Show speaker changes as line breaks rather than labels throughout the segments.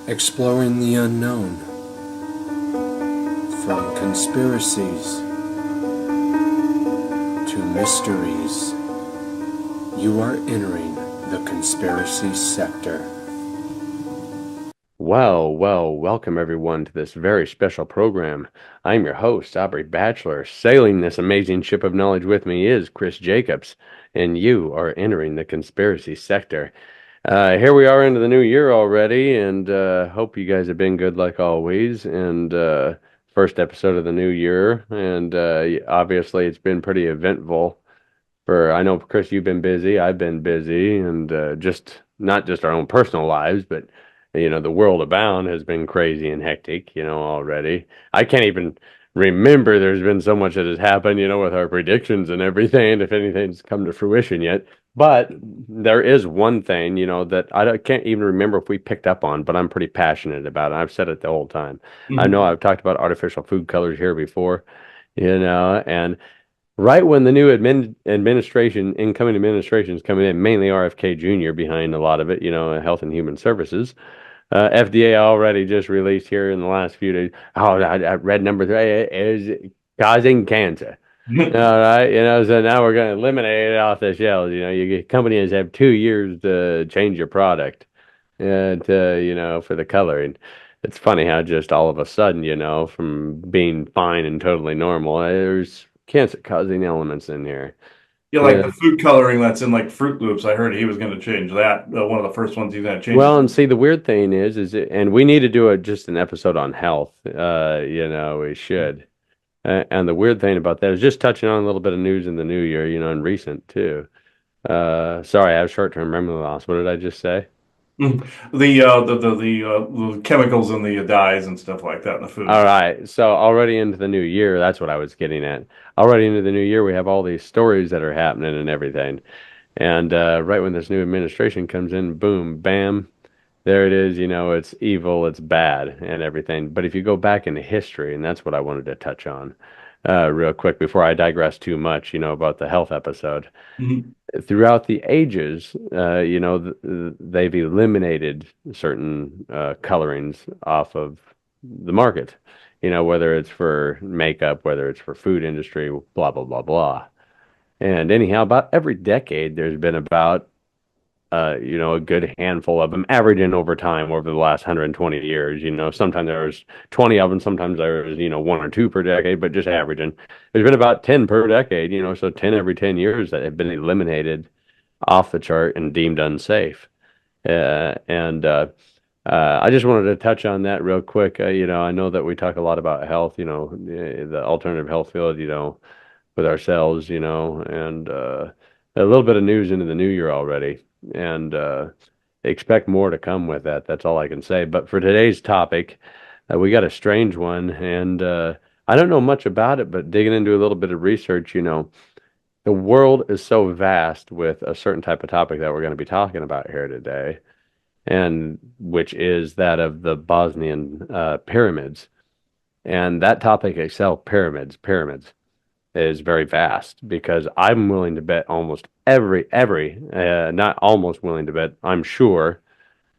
Exploring the unknown, from conspiracies to mysteries, you are entering the conspiracy sector.
Welcome everyone to this very special program. I'm your host, Aubrey Batchelor. Sailing this amazing ship of knowledge with me is Chris Jacobs, and you are entering the conspiracy sector. Here we are into the new year already, and hope you guys have been good like always. And first episode of the new year, and obviously it's been pretty eventful. I know, Chris, you've been busy. I've been busy, and just not just our own personal lives, but the world abound has been crazy and hectic. Already. I can't even remember. There's been so much that has happened. With our predictions and everything. If anything's come to fruition yet, but there is one thing, that can't even remember if we picked up on, but I'm pretty passionate about it. I've said it the whole time. I know
Mhm.
I've talked about artificial food colors here before, and right when the new incoming administration is coming in, mainly RFK Jr. behind a lot of it, Health and Human Services. FDA already just released here in the last few days. Oh, I read number three is causing cancer. All right, so now we're going to eliminate it off the shelves. Companies have 2 years to change your product, for the coloring. It's funny how just all of a sudden, from being fine and totally normal, there's cancer-causing elements in here.
Yeah, like
Yeah.
the food coloring that's in like Fruit Loops. I heard he was going to change that. One of the first ones he's going to change.
Well, and see, the weird thing and we need to do just an episode on health. We should. And the weird thing about that is just touching on a little bit of news in the new year, and recent too. Sorry, I have short-term memory loss. What did I just say?
Mhm. The chemicals and the dyes and stuff like that in the
All
food.
right. So already into the new year, that's what I was getting at. Already into the new year, we have all these stories that are happening and everything. And right when this new administration comes in, boom, bam, there it is. It's evil, it's bad, and everything. But if you go back into history, and that's what I wanted to touch on real quick before I digress too much, about the health episode.
Mhm.
Throughout the ages, they've eliminated certain colorings off of the market. Whether it's for makeup, whether it's for food industry, blah blah blah blah. And anyhow, about every decade, there's been about a good handful of them, averaging over time over the last 120 years. Sometimes there's 20 of them, sometimes there's, one or two per decade, but just averaging. There's been about 10 per decade, so 10 every 10 years that have been eliminated off the chart and deemed unsafe. And I just wanted to touch on that real quick. I know that we talk a lot about health, the alternative health field, with ourselves, and a little bit of news into the new year already. And expect more to come with that. That's all I can say. But for today's topic, we got a strange one. And I don't know much about it, but digging into a little bit of research, the world is so vast with a certain type of topic that we're going to be talking about here today, and which is that of the Bosnian pyramids. And that topic itself, pyramids, is very vast because I'm willing to bet almost not almost willing to bet, I'm sure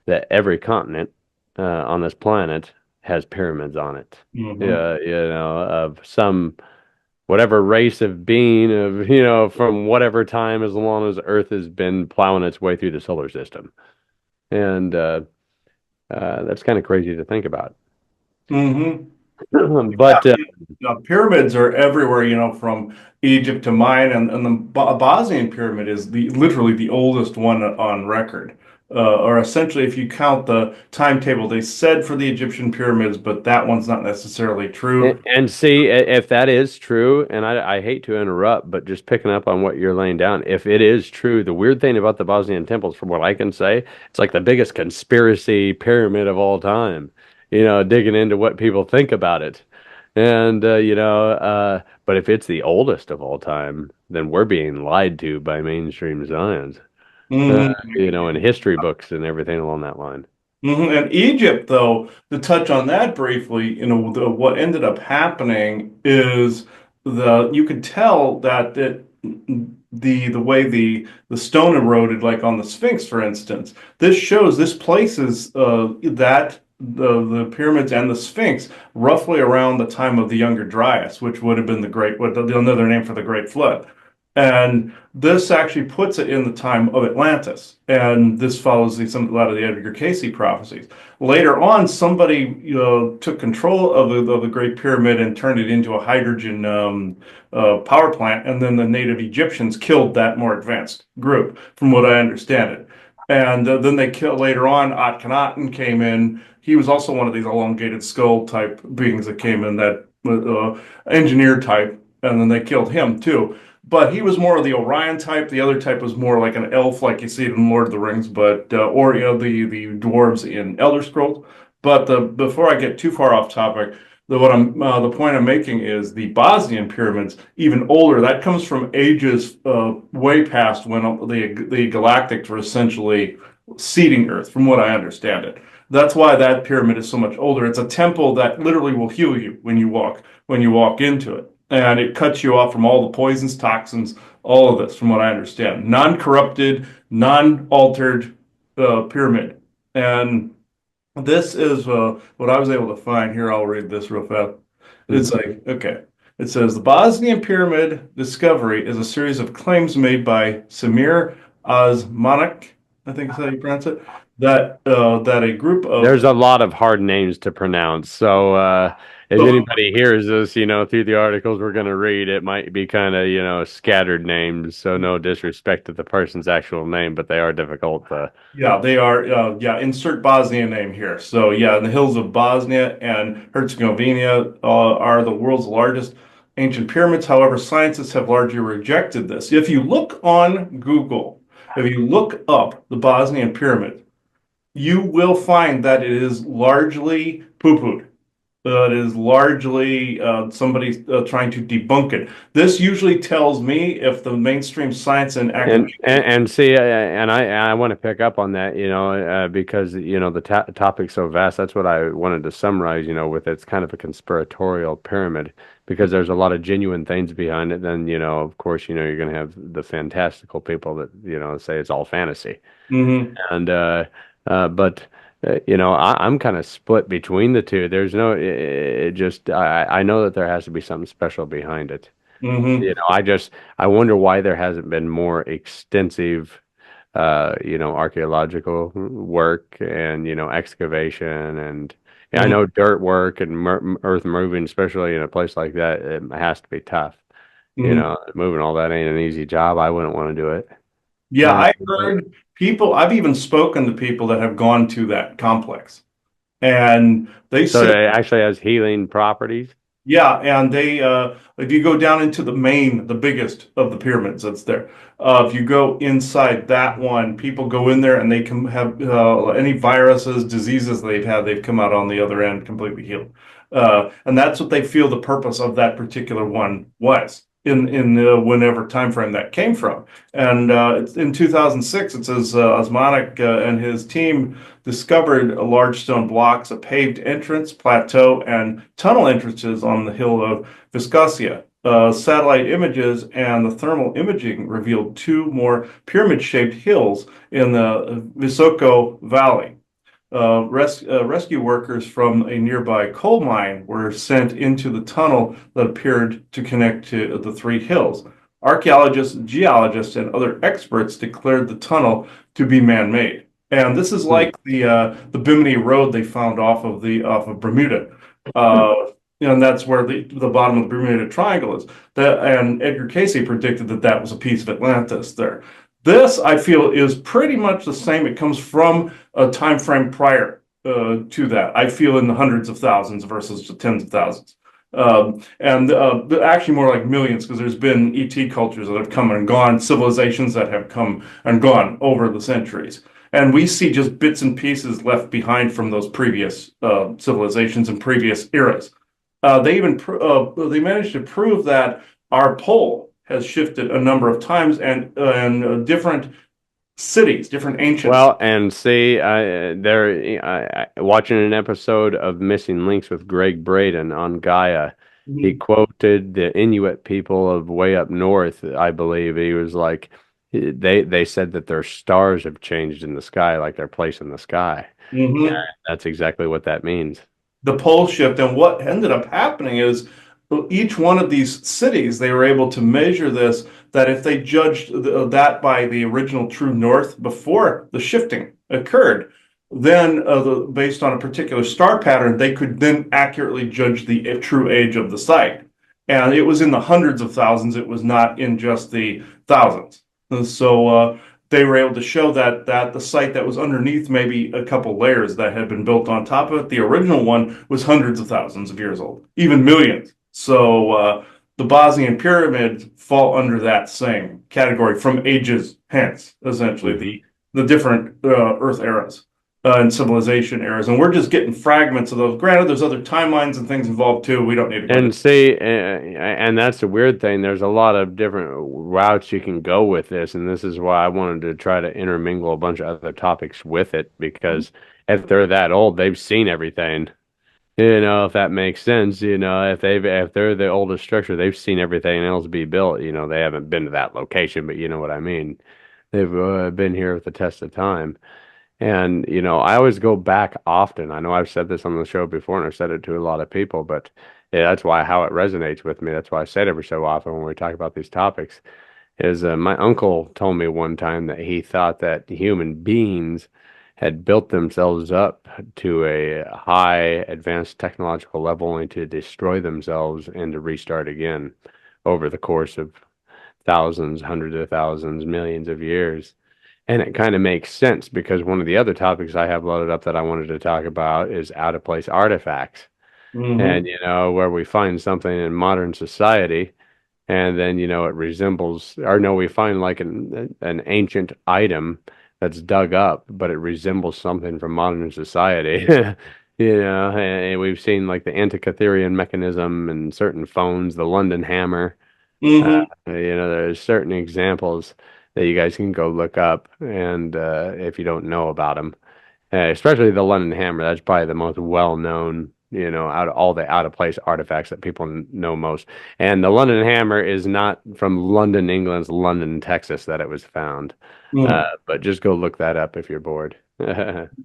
that every continent on this planet has pyramids on it.
Mhm.
Of some whatever race of being of from whatever time as long as Earth has been plowing its way through the solar system, and that's kind of crazy to think about.
Mhm. Yeah,
But
pyramids are everywhere, from Egypt to Mayan, and the Bosnian pyramid is literally the oldest one on record. Or essentially, if you count the timetable, they said for the Egyptian pyramids, but that one's not necessarily true.
and see if that is true, and I hate to interrupt, but just picking up on what you're laying down, if it is true, the weird thing about the Bosnian temples, from what I can say, it's like the biggest conspiracy pyramid of all time. Digging into what people think about it, and but if it's the oldest of all time, then we're being lied to by mainstream science,
Mhm.
in history books and everything along that line.
And Egypt, though, to touch on that briefly, what ended up happening is you could tell that the way the stone eroded, like on the Sphinx, for instance. This shows this place is that the pyramids and the Sphinx roughly around the time of the Younger Dryas, which would have been another name for the Great Flood. And this actually puts it in the time of Atlantis. And this follows a lot of the Edgar Cayce prophecies. Later on, somebody took control of the Great Pyramid and turned it into a hydrogen power plant. And then the native Egyptians killed that more advanced group, from what I understand it. And then they killed later on, Akhenaten came in. He was also one of these elongated skull type beings that came in, that engineer type. And then they killed him too. But he was more of the Orion type. The other type was more like an elf, like you see it in Lord of the Rings, but or the dwarves in Elder Scrolls. But before I get too far off topic, the point I'm making is the Bosnian pyramids, even older. That comes from ages way past when the galactics were essentially seeding Earth, from what I understand it. That's why that pyramid is so much older. It's a temple that literally will heal you when you walk into it, and it cuts you off from all the poisons, toxins, all of this, from what I understand. Non-corrupted, non-altered pyramid. And this is what I was able to find here. I'll read this real fast. It's like, okay. It says the Bosnian Pyramid discovery is a series of claims made by Samir Osmanic, I think is how you pronounce it, that a group of
There's a lot of hard names to pronounce. So if anybody hears this, through the articles we're going to read, it might be kind of, scattered names. So no disrespect to the person's actual name, but they are difficult to.
Yeah, they are. Yeah, insert Bosnia name here. So, yeah, in the hills of Bosnia and Herzegovina are the world's largest ancient pyramids. However, scientists have largely rejected this. If you look on Google, if you look up the Bosnian pyramid, you will find that it is largely poo-pooed. It is largely somebody trying to debunk it. This usually tells me if the mainstream science and academia.
And see, and I want to pick up on that, because the topic's so vast. That's what I wanted to summarize, with it's kind of a conspiratorial pyramid, because there's a lot of genuine things behind it. Then, of course, you're going to have the fantastical people that say it's all fantasy.
Mhm.
And but I'm kind of split between the two. There's no, it just I know that there has to be something special behind it.
Mhm.
I wonder why there hasn't been more extensive, archaeological work and, excavation and yeah, I
Mhm.
know dirt work and earth moving, especially in a place like that, it has to be tough.
Mhm.
Moving all that ain't an easy job. I wouldn't want to do it.
Yeah,
Uh,
I heard people, I've even spoken to people that have gone to that complex, and they
so
say,
it actually has healing properties.
yeah, and if you go down into the biggest of the pyramids that's there, if you go inside that one, people go in there and they can have any viruses, diseases they've come out on the other end completely healed. And that's what they feel the purpose of that particular one was in whenever time frame that came from. And it's in 2006, it says Osmanic and his team discovered large stone blocks, a paved entrance, plateau, and tunnel entrances on the hill of Viscosia. Satellite images and the thermal imaging revealed two more pyramid-shaped hills in the Visoko Valley. Rescue workers from a nearby coal mine were sent into the tunnel that appeared to connect to the three hills. Archaeologists, geologists, and other experts declared the tunnel to be man-made. And this is
Hmm.
like the Bimini Road they found off of Bermuda. Uh, and that's where the bottom of the Bermuda Triangle is. And Edgar Cayce predicted that that was a piece of Atlantis there. This, I feel, is pretty much the same. It comes from a time frame prior to that. I feel in the hundreds of thousands versus the tens of thousands. And actually more like millions, because there's been ET cultures that have come and gone, civilizations that have come and gone over the centuries. And we see just bits and pieces left behind from those previous civilizations and previous eras. They managed to prove that our pole has shifted a number of times, and different cities, different ancients.
Well, and see, watching an episode of Missing Links with Greg Braden on Gaia, he
Mhm.
quoted the Inuit people of way up north, I believe. He was like, they said that their stars have changed in the sky, like their place in the sky. Yeah,
Hmm.
that's exactly what that means.
The pole shift. And what ended up happening is each one of these cities, they were able to measure this, that if they judged that by the original true north before the shifting occurred, then based on a particular star pattern, they could then accurately judge the true age of the site. And it was in the hundreds of thousands. It was not in just the thousands. And so they were able to show that the site that was underneath maybe a couple layers that had been built on top of it, the original one was hundreds of thousands of years old, even millions. So the Bosnian pyramids fall under that same category from ages hence, essentially
Mhm.
the different Earth eras and civilization eras, and we're just getting fragments of those. Granted, there's other timelines and things involved too. We don't need to go to.
And see, and that's the weird thing. There's a lot of different routes you can go with this, and this is why I wanted to try to intermingle a bunch of other topics with it, because if they're that old, they've seen everything. If that makes sense. If they're the oldest structure, they've seen everything else be built. They haven't been to that location, but you know what I mean. They've been here with the test of time. And, I always go back often. I know I've said this on the show before and I've said it to a lot of people, but yeah, that's why how it resonates with me. That's why I say it every so often when we talk about these topics is my uncle told me one time that he thought that human beings had built themselves up to a high advanced technological level only to destroy themselves and to restart again over the course of thousands, hundreds of thousands, millions of years. And it kind of makes sense because one of the other topics I have loaded up that I wanted to talk about is out of place artifacts. And,
Hmm.
where we find something in modern society and then, it resembles, or no, we find like an ancient item that's dug up, but it resembles something from modern society. And we've seen like the Antikytherian mechanism and certain phones, the London hammer.
Hmm.
There's certain examples that you guys can go look up, and if you don't know about them, especially the London Hammer, that's probably the most well-known, out of all the out-of-place artifacts that people know most. And the London Hammer is not from London, England's London, Texas, that it was found. But just go look that up if you're bored.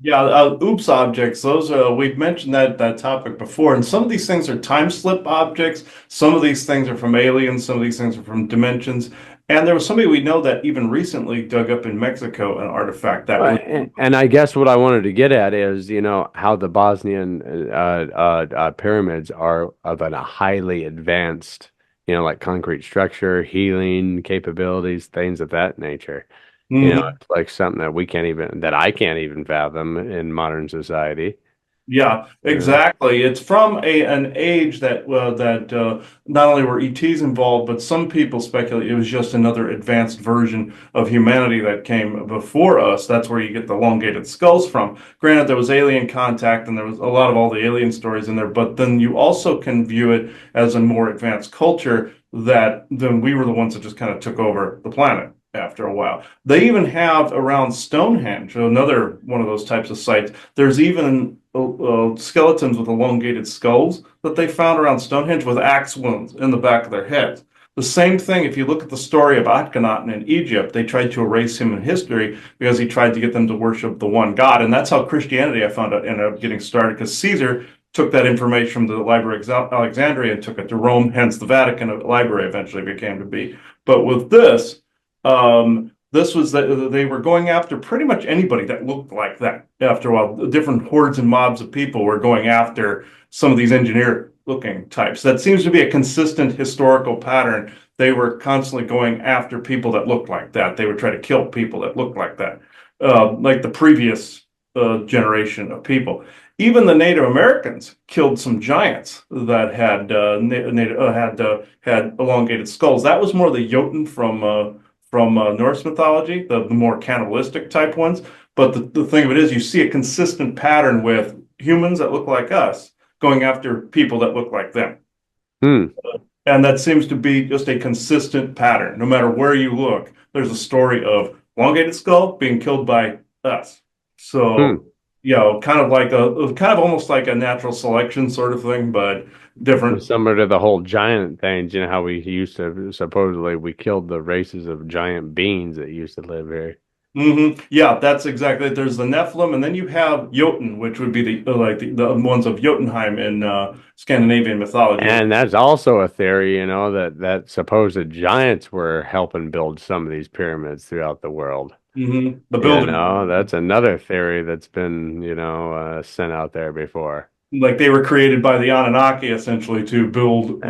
Yeah, oops objects. Those we've mentioned that topic before, and some of these things are time slip objects. Some of these things are from aliens. Some of these things are from dimensions. And there was somebody we know that even recently dug up in Mexico an artifact that
Well,
was.
and I guess what I wanted to get at is, how the Bosnian pyramids are of a highly advanced, like concrete structure, healing capabilities, things of that nature.
Mhm.
It's like something that I can't even fathom in modern society.
Yeah,
Uh,
exactly. It's from an age that not only were ETs involved, but some people speculate it was just another advanced version of humanity that came before us. That's where you get the elongated skulls from. Granted, there was alien contact and there was a lot of all the alien stories in there, but then you also can view it as a more advanced culture that then we were the ones that just kind of took over the planet after a while. They even have around Stonehenge, another one of those types of sites. There's even skeletons with elongated skulls that they found around Stonehenge with axe wounds in the back of their heads. The same thing, if you look at the story of Akhenaten in Egypt, they tried to erase him in history because he tried to get them to worship the one God. And that's how Christianity, I found out, ended up getting started because Caesar took that information from the Library of Alexandria and took it to Rome, hence the Vatican Library eventually became to be. But with this was that they were going after pretty much anybody that looked like that. After a while, different hordes and mobs of people were going after some of these engineer looking types. That seems to be a consistent historical pattern. They were constantly going after people that looked like that. They would try to kill people that looked like that, like the previous generation of people. Even the Native Americans killed some giants that had had elongated skulls. That was more the Jotun from Norse mythology, the more cannibalistic type ones. But the thing of it is, you see a consistent pattern with humans that look like us going after people that look like them.
hmm,
And that seems to be just a consistent pattern. No matter where you look, there's a story of elongated skull being killed by us.
hmm.
So kind of like kind of almost like a natural selection sort of thing, but different.
Similar to the whole giant things, you know how we used to supposedly we killed the races of giant beings that used to live here.
Yeah, that's exactly it. There's the Nephilim, and then you have Jotun, which would be the ones of Jotunheim in Scandinavian mythology.
And that's also a theory, you know, that supposed giants were helping build some of these pyramids throughout the world.
The
You
building,
know, that's another theory that's been, sent out there before.
like they were created by the Anunnaki essentially to build.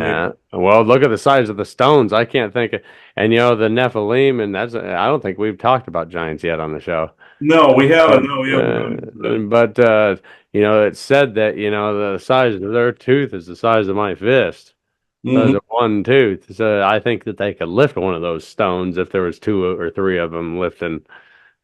Well, look at the size of the stones. I can't think of, and the Nephilim, and I don't think we've talked about giants yet on the show.
No, we haven't.
But
No, we haven't gone into that.
it's said that the size of their tooth is the size of my fist. Size
hmm
of one tooth. So I think that they could lift one of those stones if there was two or three of them lifting,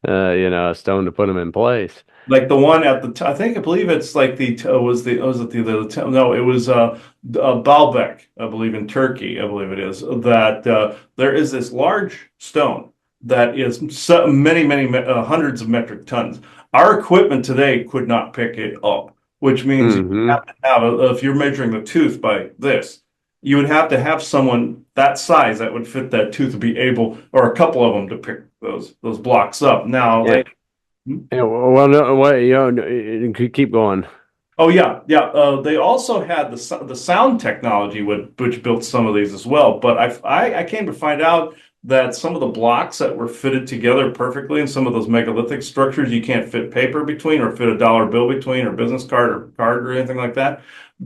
a stone to put them in place.
Like the one at I think I believe it's like was it no, it was Baalbek, I believe in Turkey, I believe it is that there is this large stone that is many hundreds of metric tons. Our equipment today could not pick it up, which means you
Hmm.
have to have if you're measuring the tooth by this, you would have to have someone that size that would fit that tooth to be able, or a couple of them to pick those blocks up. Now
Yeah.
they.
Yeah. Well, no, what, keep going.
Oh yeah, yeah. They also had the sound technology which built some of these as well. But I came to find out that some of the blocks that were fitted together perfectly in some of those megalithic structures you can't fit paper between or fit a dollar bill between or business card or anything like that.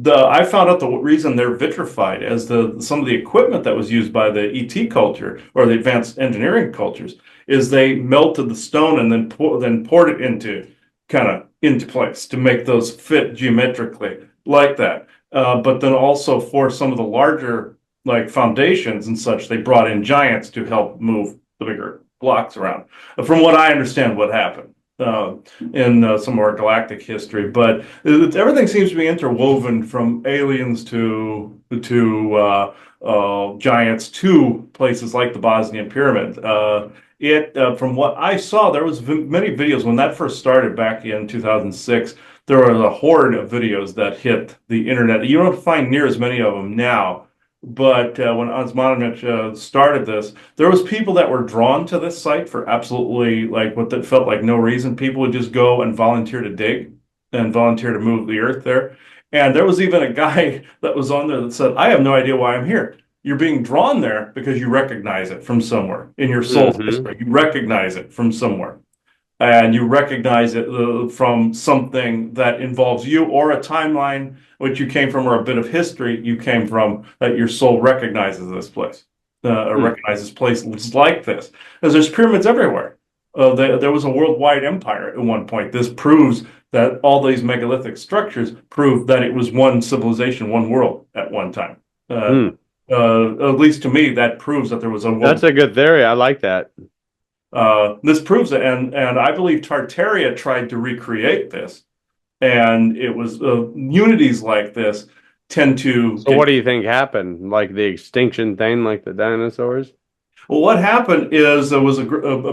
I found out the reason they're vitrified as some of the equipment that was used by the ET culture or the advanced engineering cultures is they melted the stone and then poured it into place to make those fit geometrically like that. But then also for some of the larger like foundations and such, they brought in giants to help move the bigger blocks around. From what I understand, what happened in some of our galactic history, but everything seems to be interwoven from aliens to giants to places like the Bosnian Pyramid. From what I saw, there was many videos when that first started back in 2006. There was a horde of videos that hit the internet. You don't find near as many of them now. But when Osmanovich started this, there was people that were drawn to this site for absolutely like what that felt like no reason. People would just go and volunteer to dig and volunteer to move the earth there. And there was even a guy that was on there that said, "I have no idea why I'm here." You're being drawn there because you recognize it from somewhere in your soul's
Hmm.
history. You recognize it from somewhere, and you recognize it from something that involves you or a timeline which you came from or a bit of history you came from that your soul recognizes this place or
Hmm.
recognizes places like this. Because there's pyramids everywhere. There was a worldwide empire at one point. This proves that all these megalithic structures prove that it was one civilization, one world at one time. Uh,
Hmm.
at least to me, that proves that there was a
That's
world.
a good theory. I like that.
This proves it, and I believe Tartaria tried to recreate this, and it was unities like this tend to
So
get.
what do you think happened? Like the extinction thing, like the dinosaurs?
Well, what happened is there was a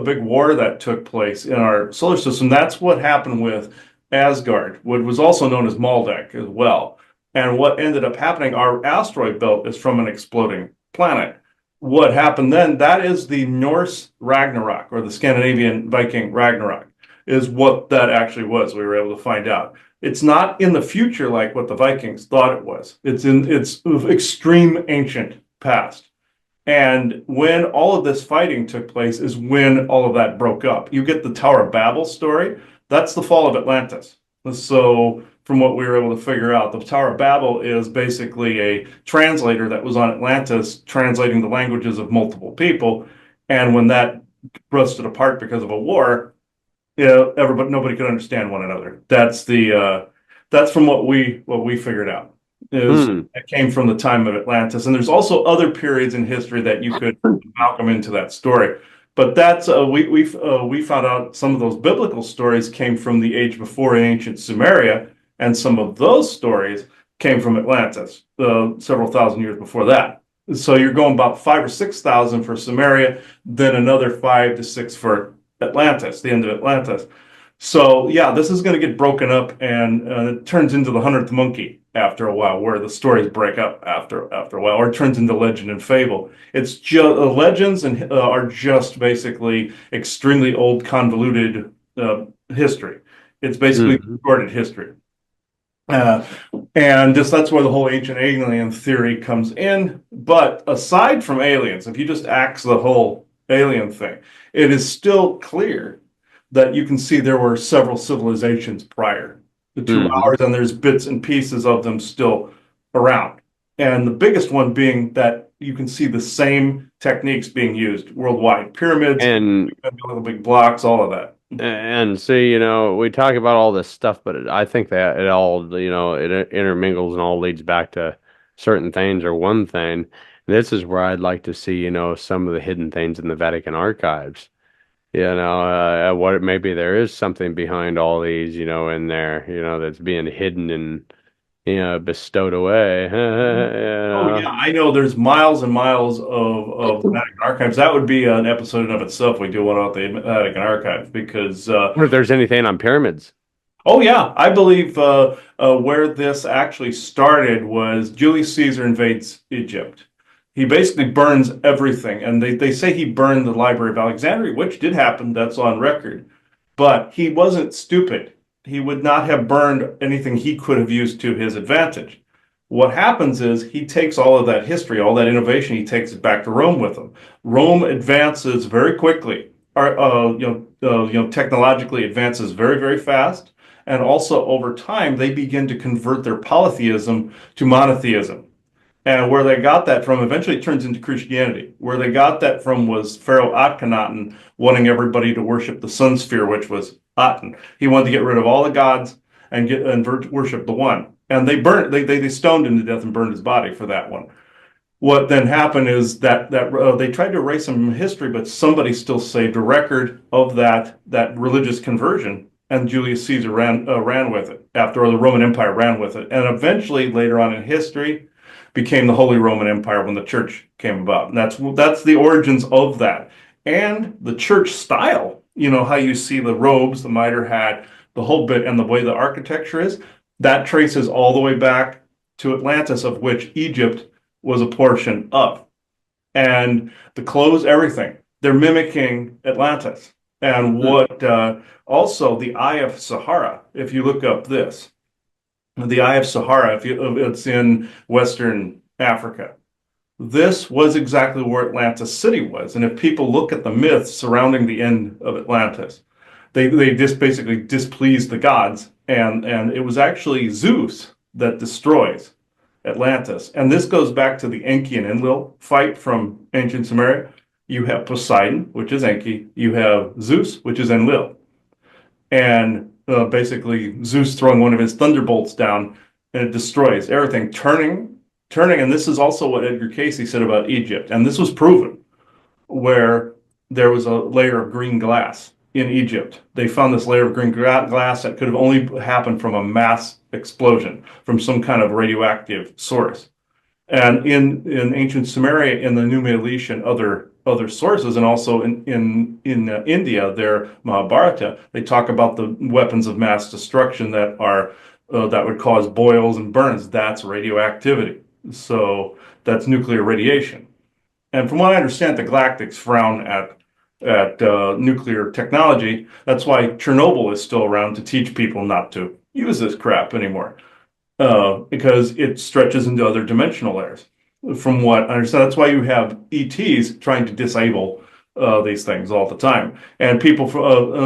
big war that took place in our solar system. That's what happened with Asgard, what was also known as Maldek as well. And what ended up happening, our asteroid belt is from an exploding planet. What happened then, that is the Norse Ragnarok or the Scandinavian Viking Ragnarok, is what that actually was. We were able to find out. It's not in the future like what the Vikings thought it was. It's in its extreme ancient past. And when all of this fighting took place is when all of that broke up. You get the Tower of Babel story. That's the fall of Atlantis. So, from what we were able to figure out, the Tower of Babel is basically a translator that was on Atlantis translating the languages of multiple people. And when that rusted apart because of a war, nobody could understand one another. That's from what we figured out is
Hmm.
it came from the time of Atlantis, and there's also other periods in history that you could amalgam into that story. But that's we found out some of those biblical stories came from the age before in ancient Sumeria, and some of those stories came from Atlantis, several thousand years before that. So you're going about 5 or 6 thousand for Sumeria, then another 5 to 6 for Atlantis, the end of Atlantis. So yeah, this is going to get broken up, and it turns into the 100th monkey after a while, where the stories break up after a while, or it turns into legend and fable. It's just legends and are just basically extremely old, convoluted history. It's basically
Hmm.
distorted history. Uh, and just that's where the whole ancient alien theory comes in. But aside from aliens, if you just axe the whole alien thing, it is still clear that you can see there were several civilizations prior to
Hmm.
ours, and there's bits and pieces of them still around. And the biggest one being that you can see the same techniques being used worldwide: pyramids,
And
little big blocks, all of that.
and see, we talk about all this stuff, but I think that it all, it intermingles and all leads back to certain things or one thing. This is where I'd like to see, some of the hidden things in the Vatican archives. What maybe there is something behind all these, in there, that's being hidden and, bestowed away.
Oh yeah, I know there's miles and miles of Vatican archives. That would be an episode in of itself. We do one about the Vatican archives because
Or if there's anything on pyramids.
oh yeah, I believe where this actually started was Julius Caesar invades Egypt. He basically burns everything, and they say he burned the Library of Alexandria, which did happen. That's on record. But he wasn't stupid. He would not have burned anything he could have used to his advantage. What happens is he takes all of that history, all that innovation, he takes it back to Rome with him. Rome advances very quickly, technologically advances very, very fast, and also over time they begin to convert their polytheism to monotheism. And where they got that from eventually turns into Christianity. Where they got that from was Pharaoh Akhenaten wanting everybody to worship the sun sphere, which was Aten. He wanted to get rid of all the gods and worship the one. And they stoned him to death and burned his body for that one. What then happened is that they tried to erase him from history, but somebody still saved a record of that religious conversion, and Julius Caesar ran with it after the Roman Empire ran with it, and eventually later on in history became the Holy Roman Empire when the church came about. And that's the origins of that, and the church style. You know how you see the robes, the mitre hat, the whole bit, and the way the architecture is. That traces all the way back to Atlantis, of which Egypt was a portion of. And the clothes, everything, they're mimicking Atlantis. And
Hmm.
what also the Eye of Sahara, if you look up this, the Eye of Sahara, it's in Western Africa. This was exactly where Atlantis City was. And if people look at the myths surrounding the end of Atlantis, they just basically displeased the gods. And it was actually Zeus that destroys Atlantis. And this goes back to the Enki and Enlil fight from ancient Sumeria. You have Poseidon, which is Enki. You have Zeus, which is Enlil. And basically, Zeus throwing one of his thunderbolts down, and it destroys everything, turning. And this is also what Edgar Casey said about Egypt. And this was proven where there was a layer of green glass in Egypt. They found this layer of green glass that could have only happened from a mass explosion, from some kind of radioactive source. And in ancient Sumeria, in the New Middle other sources, and also in India, their Mahabharata, they talk about the weapons of mass destruction that would cause boils and burns. That's radioactivity. So that's nuclear radiation. And from what I understand, the Galactics frown at nuclear technology. That's why Chernobyl is still around, to teach people not to use this crap anymore, because it stretches into other dimensional layers. From what I understand, that's why you have ETs trying to disable these things all the time, and people,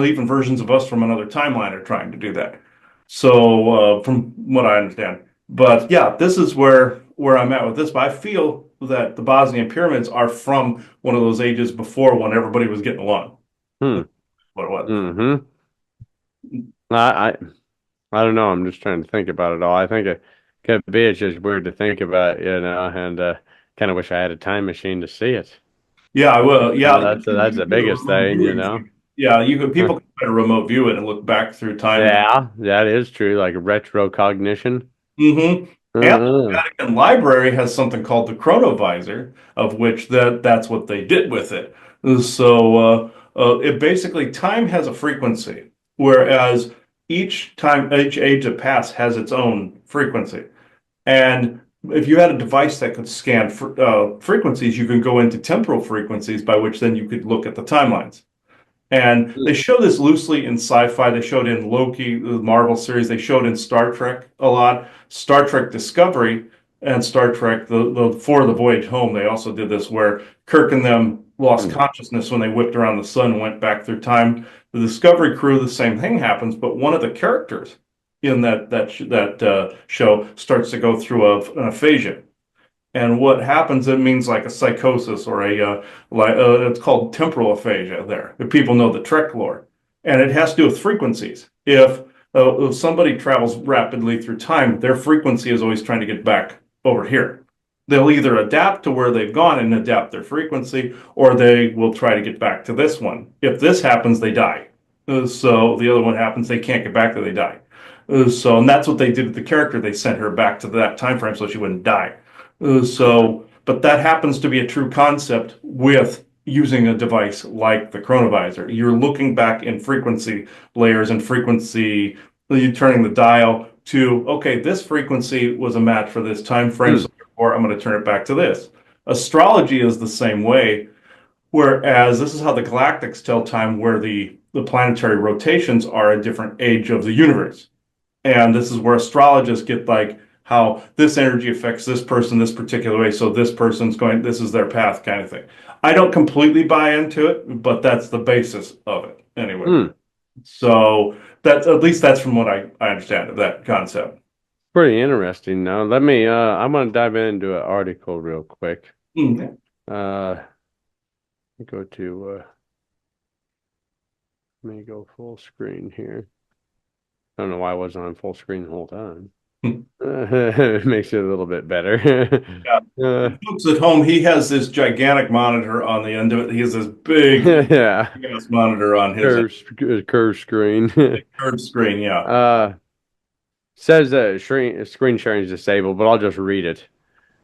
even versions of us from another timeline, are trying to do that. So, from what I understand, but yeah, this is where I'm at with this. But I feel that the Bosnian pyramids are from one of those ages before, when everybody was getting along.
Hmm.
What it was.
Hmm. I, I I don't know. I'm just trying to think about it all. I think it could be. It's just weird to think about, and kind of wish I had a time machine to see it.
Yeah, I will. Yeah,
That's
you
the
can do a
biggest
remote
thing, you
viewing
know.
thing. Yeah, you can. People can try to remote view it and look back through time.
Yeah, that is true. Like retrocognition.
Mm-hmm. And the
Uh-uh.
Vatican Library has something called the chronovisor, of which that's what they did with it. So it basically, time has a frequency. whereas each age that passed has its own frequency. And if you had a device that could scan frequencies, you can go into temporal frequencies by which then you could look at the timelines. And they show this loosely in sci-fi. They showed in Loki, the Marvel series. They showed in Star Trek a lot. Star Trek Discovery and Star Trek, the For the Voyage Home, they also did this where Kirk and them lost
Hmm.
consciousness when they whipped around the sun and went back through time. The Discovery crew, the same thing happens, but one of the characters in that show starts to go through an aphasia. And what happens, it means like a psychosis or it's called temporal aphasia there. If people know the Trek lore. And it has to do with frequencies. If somebody travels rapidly through time, their frequency is always trying to get back over here. They'll either adapt to where they've gone and adapt their frequency, or they will try to get back to this one. If this happens, they die. So the other one happens, they can't get back there, they die. And that's what they did with the character. They sent her back to that time frame so she wouldn't die. But that happens to be a true concept with using a device like the chronovisor. You're looking back in frequency layers and frequency, you're turning the dial to, okay, this frequency was a match for this time frame,
Hmm.
so therefore I'm going to turn it back to this. Astrology is the same way, whereas this is how the galactics tell time, where the planetary rotations are a different age of the universe. And this is where astrologists get like how this energy affects this person this particular way. So this person's going, this is their path kind of thing. I don't completely buy into it, but that's the basis of it anyway.
Hmm.
So that's at least that's from what I understand of that concept.
Pretty interesting. Now, I'm gonna dive into an article real quick.
Mm.
Uh, go to, let me go full screen here. I don't know why I wasn't on full screen the whole time. It makes it a little bit better.
Yeah.
Uh,
Folks at home, he has this gigantic monitor on the end of it. He has this big
yeah,
monitor on his
curve screen.
curved screen. Yeah.
Uh, says that screen sharing is disabled, but I'll just read it.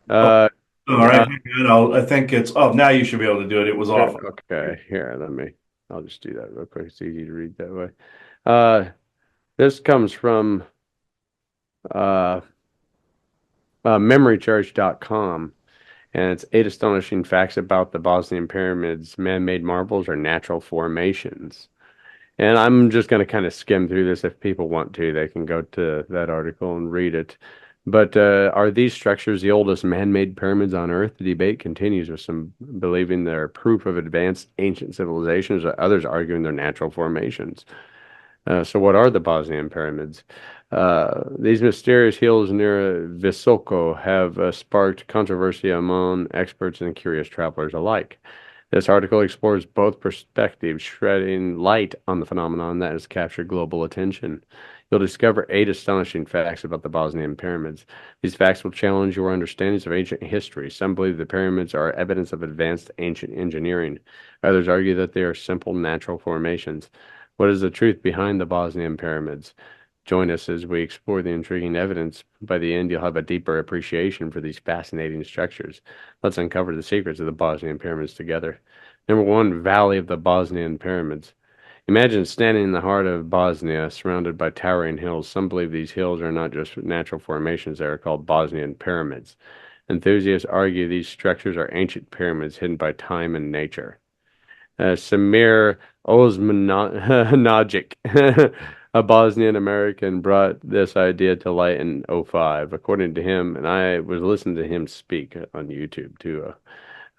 Oh,
Uh,
all right.
uh,
Hang on. I think it's oh now you should be able to do it. It was off.
okay, here, I'll just do that real quick. It's easy to read that way. Uh, this comes from uh, memorychurch.com, and it's 8 astonishing facts about the Bosnian pyramids. Man-made marbles are natural formations. And I'm just going to kind of skim through this. If people want to, they can go to that article and read it. But are these structures the oldest man-made pyramids on Earth? The debate continues, with some believing they're proof of advanced ancient civilizations, others arguing they're natural formations. So what are the Bosnian pyramids? These mysterious hills near Visoko have sparked controversy among experts and curious travelers alike. This article explores both perspectives, shedding light on the phenomenon that has captured global attention. You'll discover 8 astonishing facts about the Bosnian pyramids. These facts will challenge your understandings of ancient history. Some believe the pyramids are evidence of advanced ancient engineering. Others argue that they are simple natural formations. What is the truth behind the Bosnian pyramids? Join us as we explore the intriguing evidence. By the end, you'll have a deeper appreciation for these fascinating structures. Let's uncover the secrets of the Bosnian pyramids together. Number one, Valley of the Bosnian Pyramids. Imagine standing in the heart of Bosnia, surrounded by towering hills. Some believe these hills are not just natural formations, they are called Bosnian pyramids. Enthusiasts argue these structures are ancient pyramids hidden by time and nature. Samir Osmanagic, a Bosnian American, brought this idea to light in '05. According to him, and I was listening to him speak on YouTube too.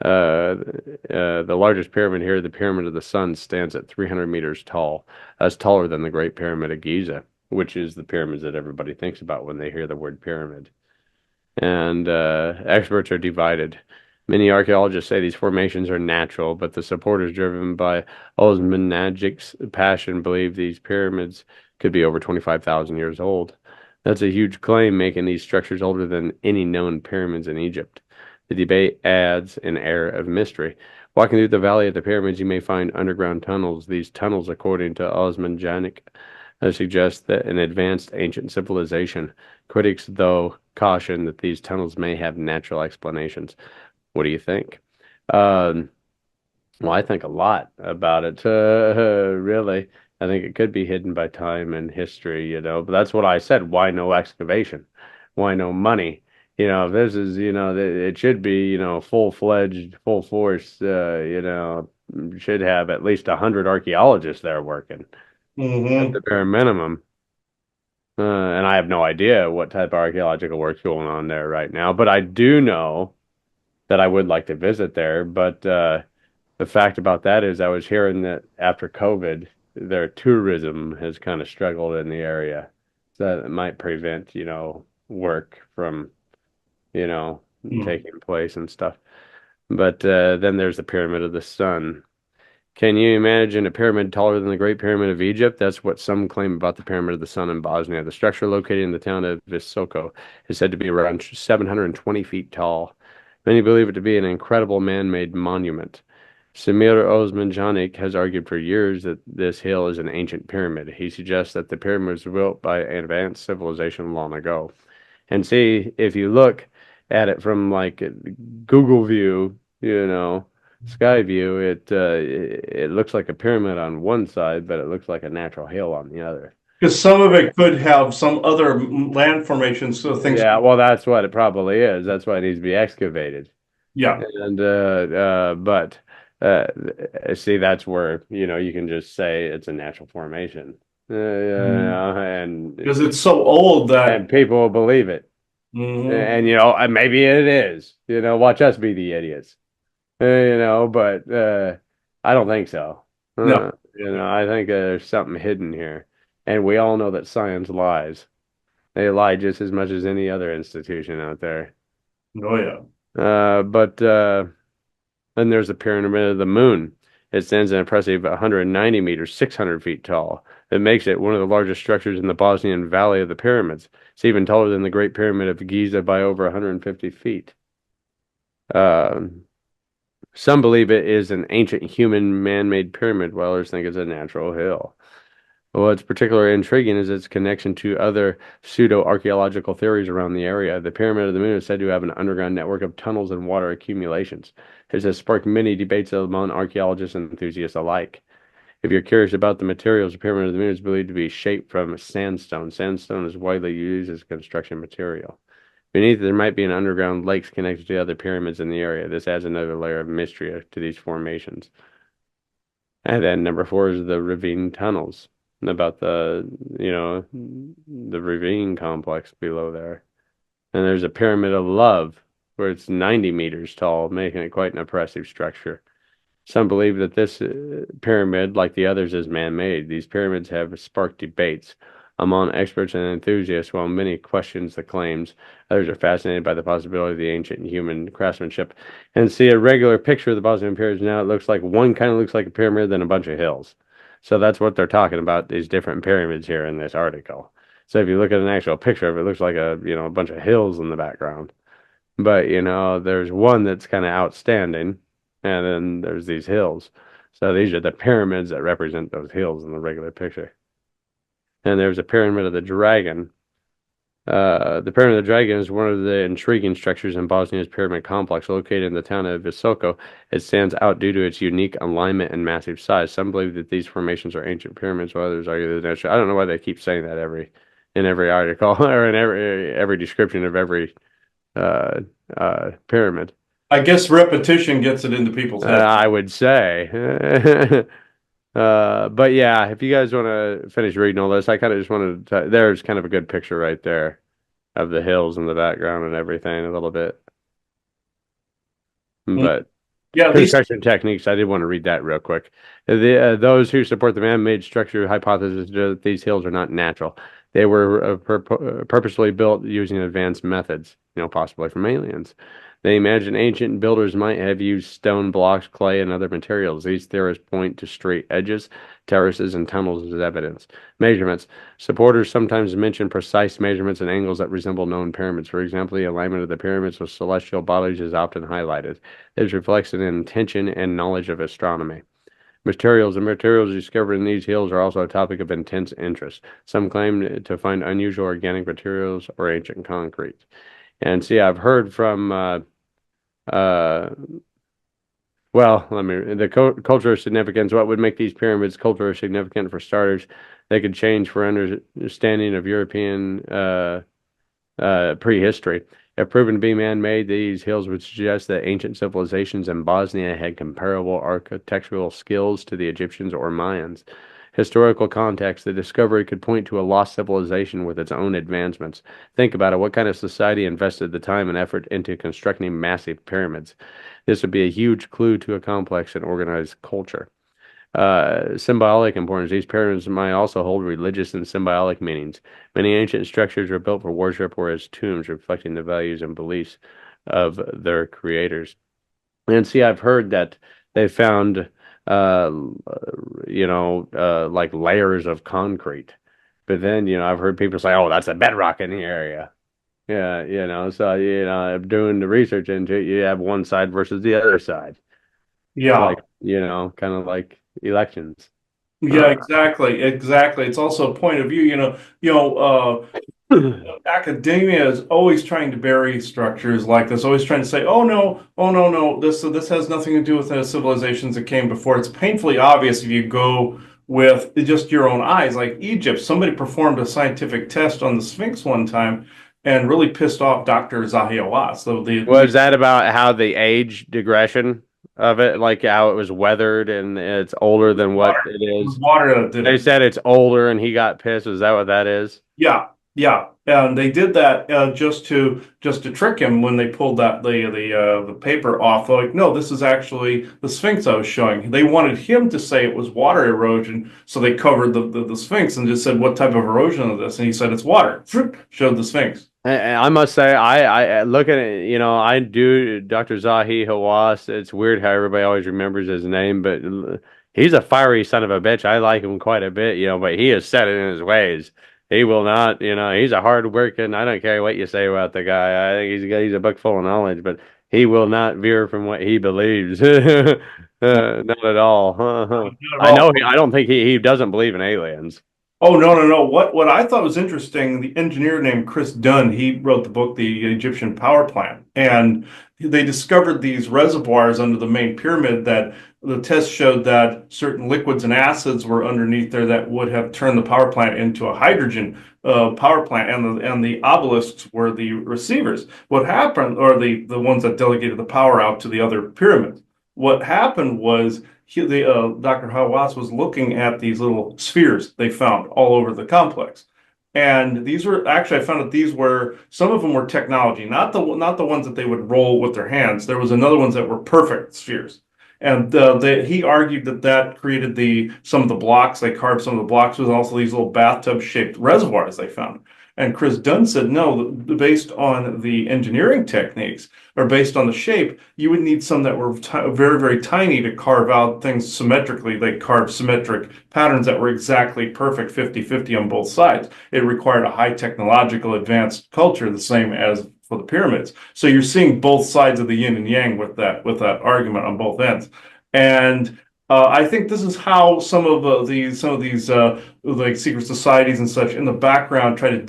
The largest pyramid here, the Pyramid of the Sun, stands at 300 meters tall. That's taller than the Great Pyramid of Giza, which is the pyramids that everybody thinks about when they hear the word pyramid. And experts are divided. Many archaeologists say these formations are natural, but the supporters, driven by Osmanagic's passion, believe these pyramids could be over 25,000 years old. That's a huge claim, making these structures older than any known pyramids in Egypt. The debate adds an air of mystery. Walking through the Valley of the Pyramids, you may find underground tunnels. These tunnels, according to Osmanagich, suggest that an advanced ancient civilization. Critics, though, caution that these tunnels may have natural explanations. What do you think? Um, well, I think a lot about it, really. I think it could be hidden by time and history, but that's what I said. Why no excavation? Why no money? If this is, it should be, full-fledged, full force, should have at least 100 archaeologists there working at the
Hmm.
bare minimum. And I have no idea what type of archaeological work's going on there right now, but I do know that I would like to visit there. But the fact about that is I was hearing that after COVID, their tourism has kind of struggled in the area. So that might prevent, work from, you know, taking place and stuff. But then there's the Pyramid of the Sun. Can you imagine a pyramid taller than the Great Pyramid of Egypt? That's what some claim about the Pyramid of the Sun in Bosnia. The structure, located in the town of Visoko, is said to be around 720 feet tall. Many believe it to be an incredible man-made monument. Samir Osmanjanik has argued for years that this hill is an ancient pyramid. He suggests that the pyramid was built by an advanced civilization long ago. And see, if you look at it from like Google view, sky view, it looks like a pyramid on one side, but it looks like a natural hill on the other.
Because some of it could have some other land formations, so things.
Yeah, well, that's what it probably is. That's why it needs to be excavated.
Yeah.
And but see, that's where you can just say it's a natural formation,
Mhm.
and
Because it's so old that.
people will believe it.
Mhm.
And maybe it is. Watch us be the idiots. But I don't think so.
No.
I think there's something hidden here, and we all know that science lies. They lie just as much as any other institution out there.
Oh yeah.
But then there's the Pyramid of the Moon. It stands an impressive 190 meters, 600 feet tall. It makes it one of the largest structures in the Bosnian Valley of the Pyramids. It's even taller than the Great Pyramid of Giza by over 150 feet. Um, some believe it is an ancient human man-made pyramid, while others think it's a natural hill. What's particularly intriguing is its connection to other pseudo-archaeological theories around the area. The Pyramid of the Moon is said to have an underground network of tunnels and water accumulations. This has sparked many debates among archaeologists and enthusiasts alike. If you're curious about the materials, the Pyramid of the Moon is believed to be shaped from sandstone. Sandstone is widely used as construction material. Beneath, there might be an underground lakes connected to other pyramids in the area. This adds another layer of mystery to these formations. And then number four is the ravine tunnels, about the ravine complex below there. And there's a pyramid of love, where it's 90 meters tall, making it quite an impressive structure. Some believe that this pyramid, like the others, is man-made. These pyramids have sparked debates among experts and enthusiasts, while many questions the claims. Others are fascinated by the possibility of the ancient human craftsmanship. And see a regular picture of the Bosnian pyramids now, it looks like one kind of looks like a pyramid, then a bunch of hills. So that's what they're talking about, these different pyramids here in this article. So if you look at an actual picture of it, it looks like a bunch of hills in the background. But there's one that's kind of outstanding, and then there's these hills. So these are the pyramids that represent those hills in the regular picture. And there's a pyramid of the dragon. The Pyramid of the Dragon is one of the intriguing structures in Bosnia's pyramid complex, located in the town of Visoko. It stands out due to its unique alignment and massive size. Some believe that these formations are ancient pyramids, while others argue that natural. I don't know why they keep saying that in every article or in every description of every uh, pyramid.
I guess repetition gets it into people's head.
I would say. But yeah, if you guys want to finish reading all this, I kind of just wanted to, there's kind of a good picture right there of the hills in the background and everything a little bit.
Mm.
But
Yeah, these.
construction techniques, I did want to read that real quick. Those who support the man-made structure hypothesis that these hills are not natural. They were purposely built using advanced methods, possibly from aliens. They imagine ancient builders might have used stone blocks, clay, and other materials. These theories point to straight edges, terraces, and tunnels as evidence. Measurements. Supporters sometimes mention precise measurements and angles that resemble known pyramids. For example, the alignment of the pyramids with celestial bodies is often highlighted. This reflects an intention and knowledge of astronomy. Materials. The materials discovered in these hills are also a topic of intense interest. Some claim to find unusual organic materials or ancient concrete. And see, I've heard from uh, Well, I mean, the cultural significance, what would make these pyramids culturally significant for starters? They could change for understanding of European prehistory. If proven to be man-made, these hills would suggest that ancient civilizations in Bosnia had comparable architectural skills to the Egyptians or Mayans. Historical context, the discovery could point to a lost civilization with its own advancements. Think about it. What kind of society invested the time and effort into constructing massive pyramids? This would be a huge clue to a complex and organized culture. Symbolic importance. These pyramids might also hold religious and symbolic meanings. Many ancient structures were built for worship or as tombs, reflecting the values and beliefs of their creators. And see, I've heard that they found, uh, like layers of concrete. But then, I've heard people say, "Oh, that's a bedrock in the area." Yeah, so doing the research into it, you have one side versus the other side. It's
Yeah.
like, kind of like elections.
Yeah, exactly, exactly. It's also a point of view, academia is always trying to bury structures like this, always trying to say, "Oh no, oh no, no, this has nothing to do with the civilizations that came before." It's painfully obvious if you go with just your own eyes. Like Egypt, somebody performed a scientific test on the Sphinx one time and really pissed off Dr. Zahi Hawass. So
Was that about how the age digression of it, like how it was weathered and it's older than what
water,
it
it was
is?
water that did
They
it.
said it's older and he got pissed. Is that what that is?
Yeah, yeah, and they did that just to trick him when they pulled the paper off. Like, no, this is actually the Sphinx I was showing. They wanted him to say it was water erosion, so they covered the Sphinx and just said, "What type of erosion is this?" And he said, "It's water." Showed the Sphinx.
I must say, I look at it, I do Dr. Zahi Hawass. It's weird how everybody always remembers his name, but he's a fiery son of a bitch. I like him quite a bit, but he is set in his ways. He will not, he's a hard working. I don't care what you say about the guy. I think he's a book full of knowledge, but he will not veer from what he believes. Not at all.
Not at
I know
all.
I don't think he doesn't believe in aliens.
Oh, no, no, no. What I thought was interesting, the engineer named Chris Dunn, he wrote the book, The Egyptian Power Plant. And they discovered these reservoirs under the main pyramid that the test showed that certain liquids and acids were underneath there that would have turned the power plant into a hydrogen power plant, and the obelisks were the receivers. What happened, or the ones that delegated the power out to the other pyramids. What happened was Dr. Hawass was looking at these little spheres they found all over the complex. And these were actually, I found that these were, some of them were technology, not the ones that they would roll with their hands. There was another ones that were perfect spheres. And he argued that created some of the blocks. They carved some of the blocks with also these little bathtub shaped reservoirs they found. And Chris Dunn said, no, based on the engineering techniques or based on the shape, you would need some that were very, very tiny to carve out things symmetrically. They carved symmetric patterns that were exactly perfect 50-50 on both sides. It required a high technological advanced culture, the same as for the pyramids. So you're seeing both sides of the yin and yang with that argument on both ends. And I think this is how some of these like secret societies and such in the background try to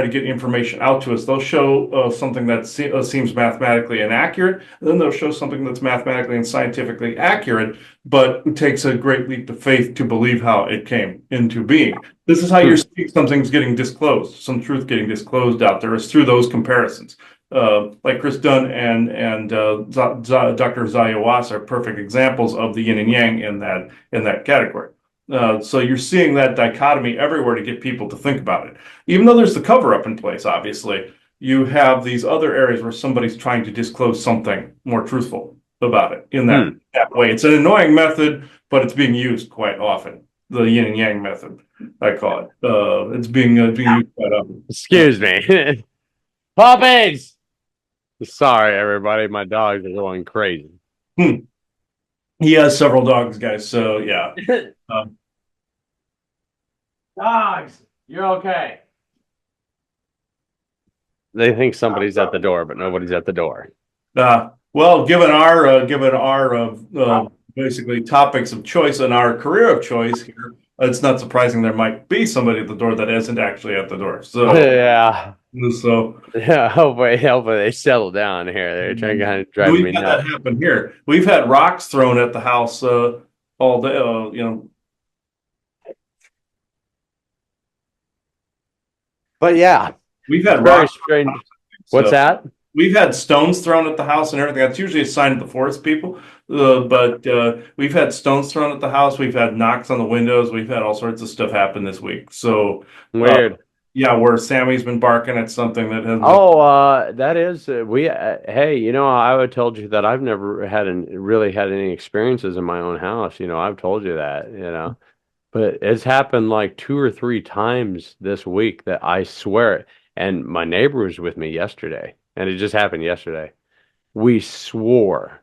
get information out to us. They'll show something that seems mathematically inaccurate, and then they'll show something that's mathematically and scientifically accurate, but it takes a great leap of faith to believe how it came into being. This is how you're seeing something's getting disclosed, some truth getting disclosed out there is through those comparisons. Like Chris Dunn and Dr. Zayawas are perfect examples of the yin and yang in that category. So you're seeing that dichotomy everywhere to get people to think about it. Even though there's the cover up in place, obviously, you have these other areas where somebody's trying to disclose something more truthful about it in that way. It's an annoying method, but it's being used quite often. The yin and yang method, I call it. It's being used quite often.
Excuse me. Puppies! Sorry, everybody. My dogs are going crazy.
Hmm. He has several dogs, guys. So yeah. Um,
Dogs, you're okay. They think somebody's at the door, but nobody's at the door.
well, given our basically topics of choice and our career of choice here, it's not surprising there might be somebody at the door that isn't actually at the door. So
Yeah.
So
Yeah, hopefully they settle down here. They're trying to kind of driving
we've
me
had that
nuts.
happen here. We've had rocks thrown at the house all day.
But yeah,
We've
it's
had
very
rocks.
strange. What's
So
that?
we've had stones thrown at the house and everything. That's usually a sign of the forest people. But we've had stones thrown at the house. We've had knocks on the windows. We've had all sorts of stuff happen this week. So, uh,
Weird.
yeah, where Sammy's been barking at something that hasn't been.
Oh, that is we. Hey, I would told you that I've never really had any experiences in my own house. I've told you that. But it's happened like two or three times this week that I swear it. And my neighbor was with me yesterday, and it just happened yesterday. We swore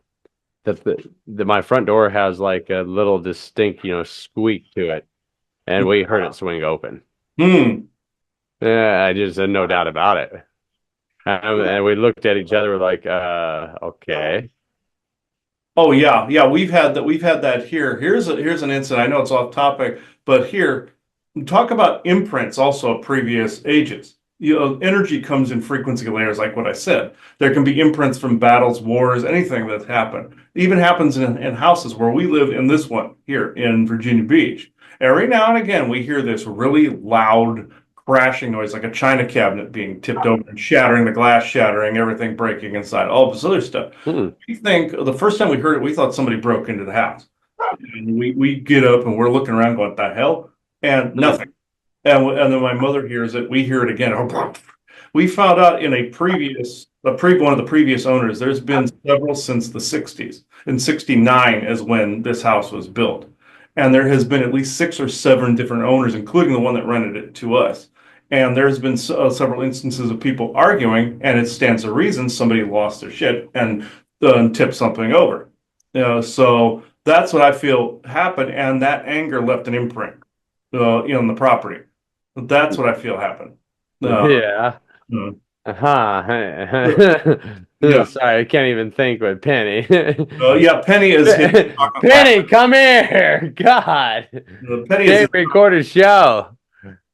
that my front door has like a little distinct, squeak to it, and we heard it swing open.
Hmm.
Yeah, I just had no doubt about it. And we looked at each other like, okay.
Oh yeah, yeah. We've had that. We've had that here. Here's an incident. I know it's off topic, but here, talk about imprints also of previous ages. Energy comes in frequency layers, like what I said. There can be imprints from battles, wars, anything that's happened. It even happens in houses where we live in this one here in Virginia Beach. Every now and again, we hear this really loud crashing noise, like a china cabinet being tipped over and shattering, the glass shattering, everything breaking inside, all this other stuff.
Hmm.
We think the first time we heard it, we thought somebody broke into the house. And we get up and we're looking around going, "The hell?" And
Hmm.
nothing. And then my mother hears it. We hear it again. We found out in one of the previous owners, there's been several since the 60s. In 69 is when this house was built. And there has been at least 6 or 7 different owners, including the one that rented it to us. And there's been several instances of people arguing, and it stands to reason somebody lost their shit and tipped something over. So that's what I feel happened, and that anger left an imprint, in the property. That's what I feel happened. Uh,
Yeah.
uh,
Uh-huh.
yeah,
Sorry, I can't even think with Penny.
yeah. Penny is hit.
Penny, come here. God.
Penny is
Can't record a show.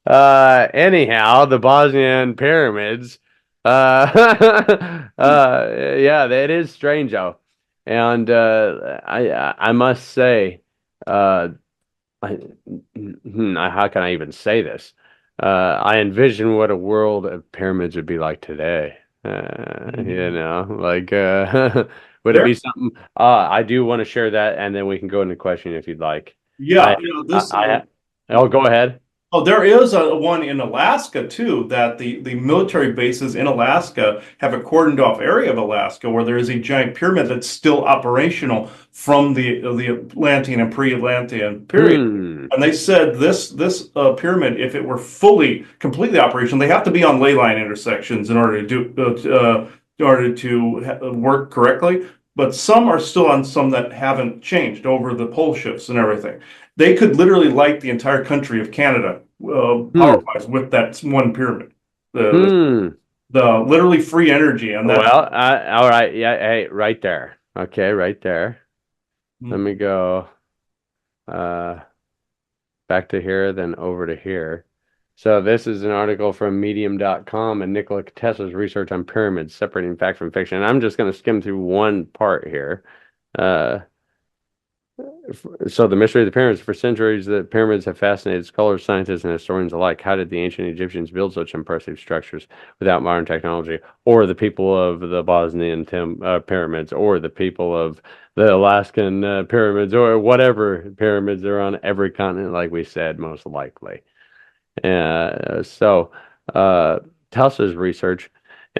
Anyhow, the Bosnian pyramids. Yeah, that is strange though. And I must say, uh, I, how can I even say this? I envision what a world of pyramids would be like today. Would it
there.
be something? I do want to share that, and then we can go into question if you'd like.
Yeah,
I, oh, go ahead.
Oh, there is a one in Alaska too, that the military bases in Alaska have a cordoned off area of Alaska where there is a giant pyramid that's still operational from the Atlantean and pre-Atlantean period.
Hmm.
And they said this pyramid, if it were completely operational, they have to be on ley line intersections in order to work correctly. But some are still on some that haven't changed over the pole shifts and everything. They could literally light the entire country of Canada,
Hmm.
power-wise, with that one pyramid. The
Hmm.
the literally free energy, and that's
Well, all right. Yeah. Hey, right there. Okay, right there. Let me go uh, back to here, then over to here. So this is an article from Medium.com and Nikola Tesla's research on pyramids, separating fact from fiction. And I'm just going to skim through one part here. Uh, So the mystery of the pyramids. For centuries, the pyramids have fascinated scholars, scientists, and historians alike. How did the ancient Egyptians build such impressive structures without modern technology? Or the people of the Bosnian pyramids, or the people of the Alaskan pyramids, or whatever pyramids are on every continent, like we said, most likely. So, Tesla's research.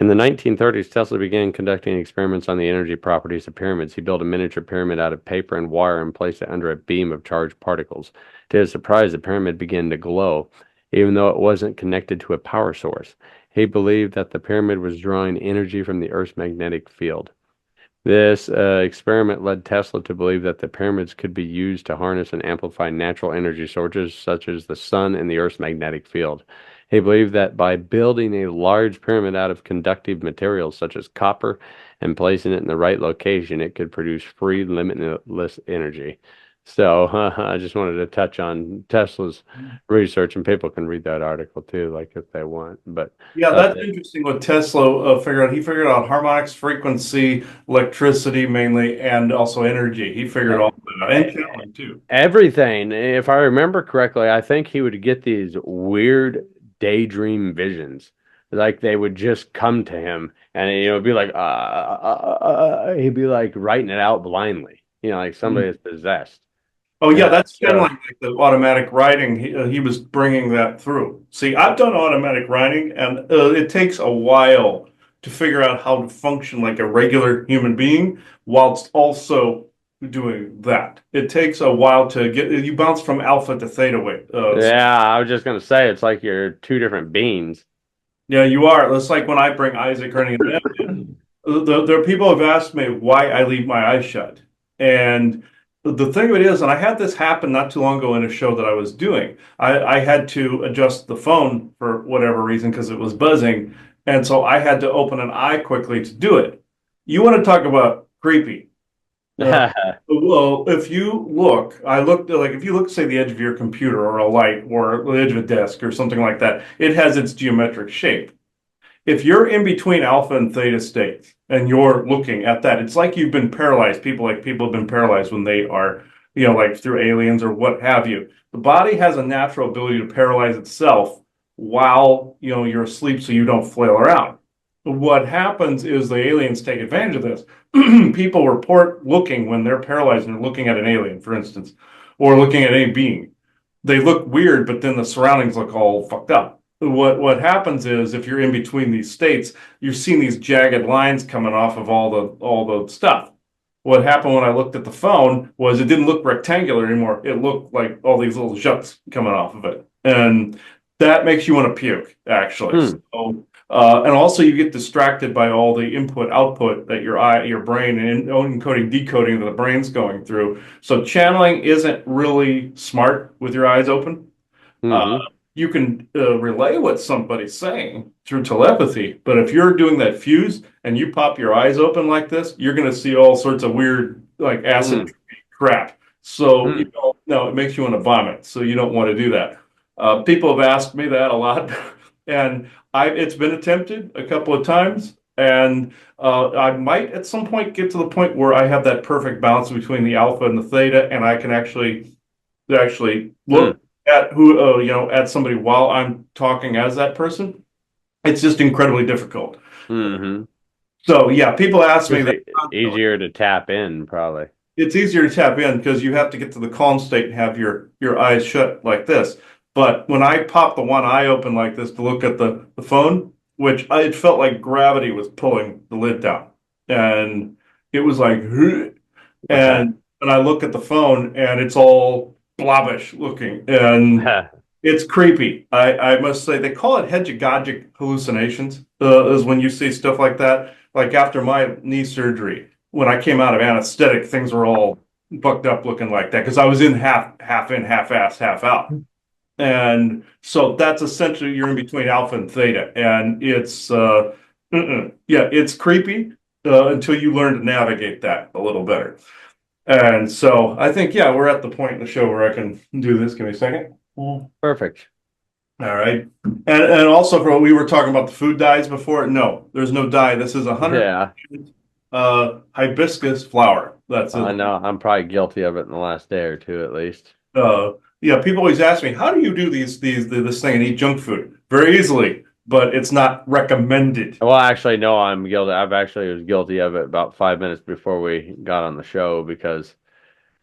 In the 1930s, Tesla began conducting experiments on the energy properties of pyramids. He built a miniature pyramid out of paper and wire and placed it under a beam of charged particles. To his surprise, the pyramid began to glow, even though it wasn't connected to a power source. He believed that the pyramid was drawing energy from the Earth's magnetic field. This experiment led Tesla to believe that the pyramids could be used to harness and amplify natural energy sources such as the sun and the Earth's magnetic field. He believed that by building a large pyramid out of conductive materials such as copper and placing it in the right location, it could produce free, limitless energy. So I just wanted to touch on Tesla's research, and people can read that article too, like if they want. But
Yeah,
uh,
that's interesting what Tesla figured out. He figured out harmonics, frequency, electricity mainly, and also energy. He figured all that out, and channeling too.
everything, if I remember correctly, I think he would get these weird daydream visions. Like they would just come to him and it'd be like he'd be like writing it out blindly. Like somebody is possessed.
Oh yeah,
And
that's
so
channeling like the automatic writing. He was bringing that through. See, I've done automatic writing, and it takes a while to figure out how to function like a regular human being whilst also doing that. It takes a while to get you bounce from alpha to theta weight.
yeah, I was just gonna say it's like you're two different beings.
Yeah, you are. It's like when I bring Isaac or any of them in. There are people who have asked me why I leave my eyes shut. And the thing of it is, and I had this happen not too long ago in a show that I was doing. I had to adjust the phone for whatever reason because it was buzzing. And so I had to open an eye quickly to do it. You want to talk about creepy. Uh, well, if you look, I looked like if you look, say, the edge of your computer or a light or the edge of a desk or something like that, it has its geometric shape. If you're in between alpha and theta states and you're looking at that, it's like you've been paralyzed. People have been paralyzed when they are, like through aliens or what have you. The body has a natural ability to paralyze itself while, you're asleep so you don't flail around. What happens is the aliens take advantage of this. People report looking when they're paralyzed and they're looking at an alien, for instance, or looking at any being. They look weird, but then the surroundings look all fucked up. What happens is if you're in between these states, you're seeing these jagged lines coming off of all the stuff. What happened when I looked at the phone was it didn't look rectangular anymore. It looked like all these little juts coming off of it. And that makes you want to puke, actually.
Hmm.
So, and also you get distracted by all the input output that your brain and encoding, decoding that the brain's going through. So channeling isn't really smart with your eyes open. Uh,
Hmm.
you can relay what somebody's saying through telepathy, but if you're doing that fuse and you pop your eyes open like this, you're going to see all sorts of weird, like acid
Hmm.
crap. So,
Hmm.
no, it makes you want to vomit. So you don't want to do that. People have asked me that a lot, and it's been attempted a couple of times. And I might at some point get to the point where I have that perfect balance between the alpha and the theta, and I can actually
Hmm.
look at who at somebody while I'm talking as that person. It's just incredibly difficult.
Hmm.
So yeah, people ask me
Just
that constantly.
easier to tap in, probably.
It's easier to tap in because you have to get to the calm state and have your eyes shut like this. But when I pop the one eye open like this to look at the phone, it felt like gravity was pulling the lid down, and it was like, and I look at the phone and it's all blobbish looking, and it's creepy. I must say they call it hegegogic hallucinations. Is when you see stuff like that. Like after my knee surgery, when I came out of anesthetic, things were all bucked up looking like that because I was in half in, half ass, half out. And so that's essentially you're in between alpha and theta, and yeah, it's creepy until you learn to navigate that a little better. And so I think yeah, we're at the point in the show where I can do this. Give me a second.
Perfect.
All right. And also for what we were talking about the food dyes before, no, there's no dye. This is 100
Yeah,
hibiscus flower. That's
I
it.
know. I'm probably guilty of it in the last day or two, at least.
Yeah, people always ask me, how do you do this thing and eat junk food? Very easily, but it's not recommended.
Well, actually, no, I'm guilty. I've actually was guilty of it about 5 minutes before we got on the show because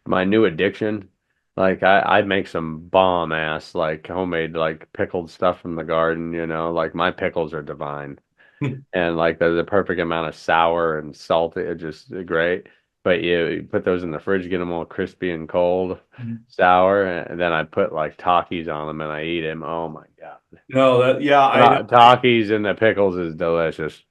my new addiction, like I make some bomb ass like homemade like pickled stuff from the garden, like my pickles are divine. And like the perfect amount of sour and salty, it's just great. But you put those in the fridge, get them all crispy and cold, sour, and then I put like Takis on them and I eat them. Oh my God.
No, that yeah, I know.
Takis and the pickles is delicious.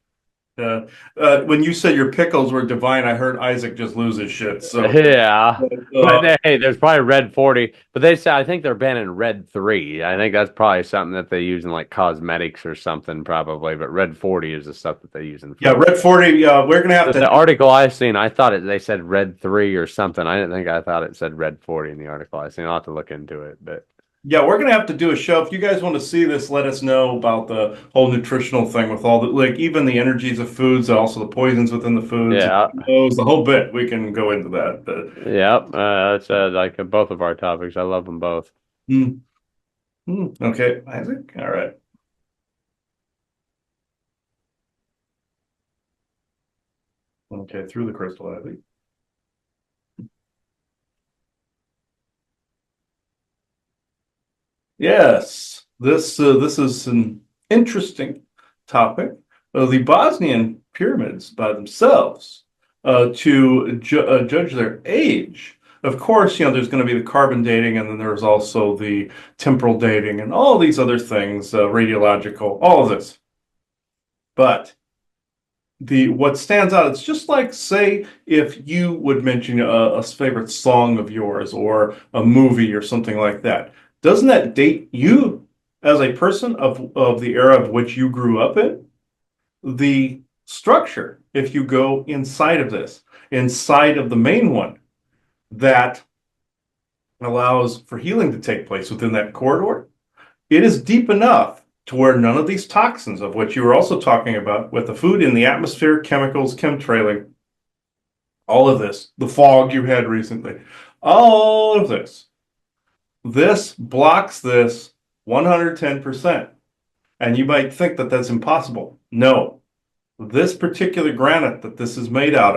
When you said your pickles were divine, I heard Isaac just lose his shit. So,
Yeah.
uh,
But hey, there's probably red 40, but they say I think they're banning red 3. I think that's probably something that they use in like cosmetics or something probably, but red 40 is the stuff that they use in
yeah,
food.
Red 40. We're gonna have
The
to.
article I seen, I thought they said red 3 or something. I thought it said red 40 in the article I seen. I'll have to look into it, but
Yeah, we're gonna have to do a show. If you guys want to see this, let us know about the whole nutritional thing with all the like even the energies of foods, and also the poisons within the foods, and
yeah.
those the whole bit. We can go into that.
Yep. That's like both of our topics. I love them both.
Hmm, okay, Isaac. All right. Okay, through the crystal, Isaac. Yes, this is an interesting topic. The Bosnian pyramids by themselves, to judge their age. Of course, there's going to be the carbon dating, and then there's also the temporal dating, and all these other things, radiological, all of this. But the what stands out, it's just like, say, if you would mention a favorite song of yours or a movie or something like that. Doesn't that date you as a person of the era of which you grew up in? The structure, if you go inside of this, inside of the main one, that allows for healing to take place within that corridor, it is deep enough to where none of these toxins, of which you were also talking about, with the food in the atmosphere, chemicals, chemtrailing, all of this, the fog you had recently, all of this blocks this 110%. And you might think that that's impossible. No, this particular granite that this is made out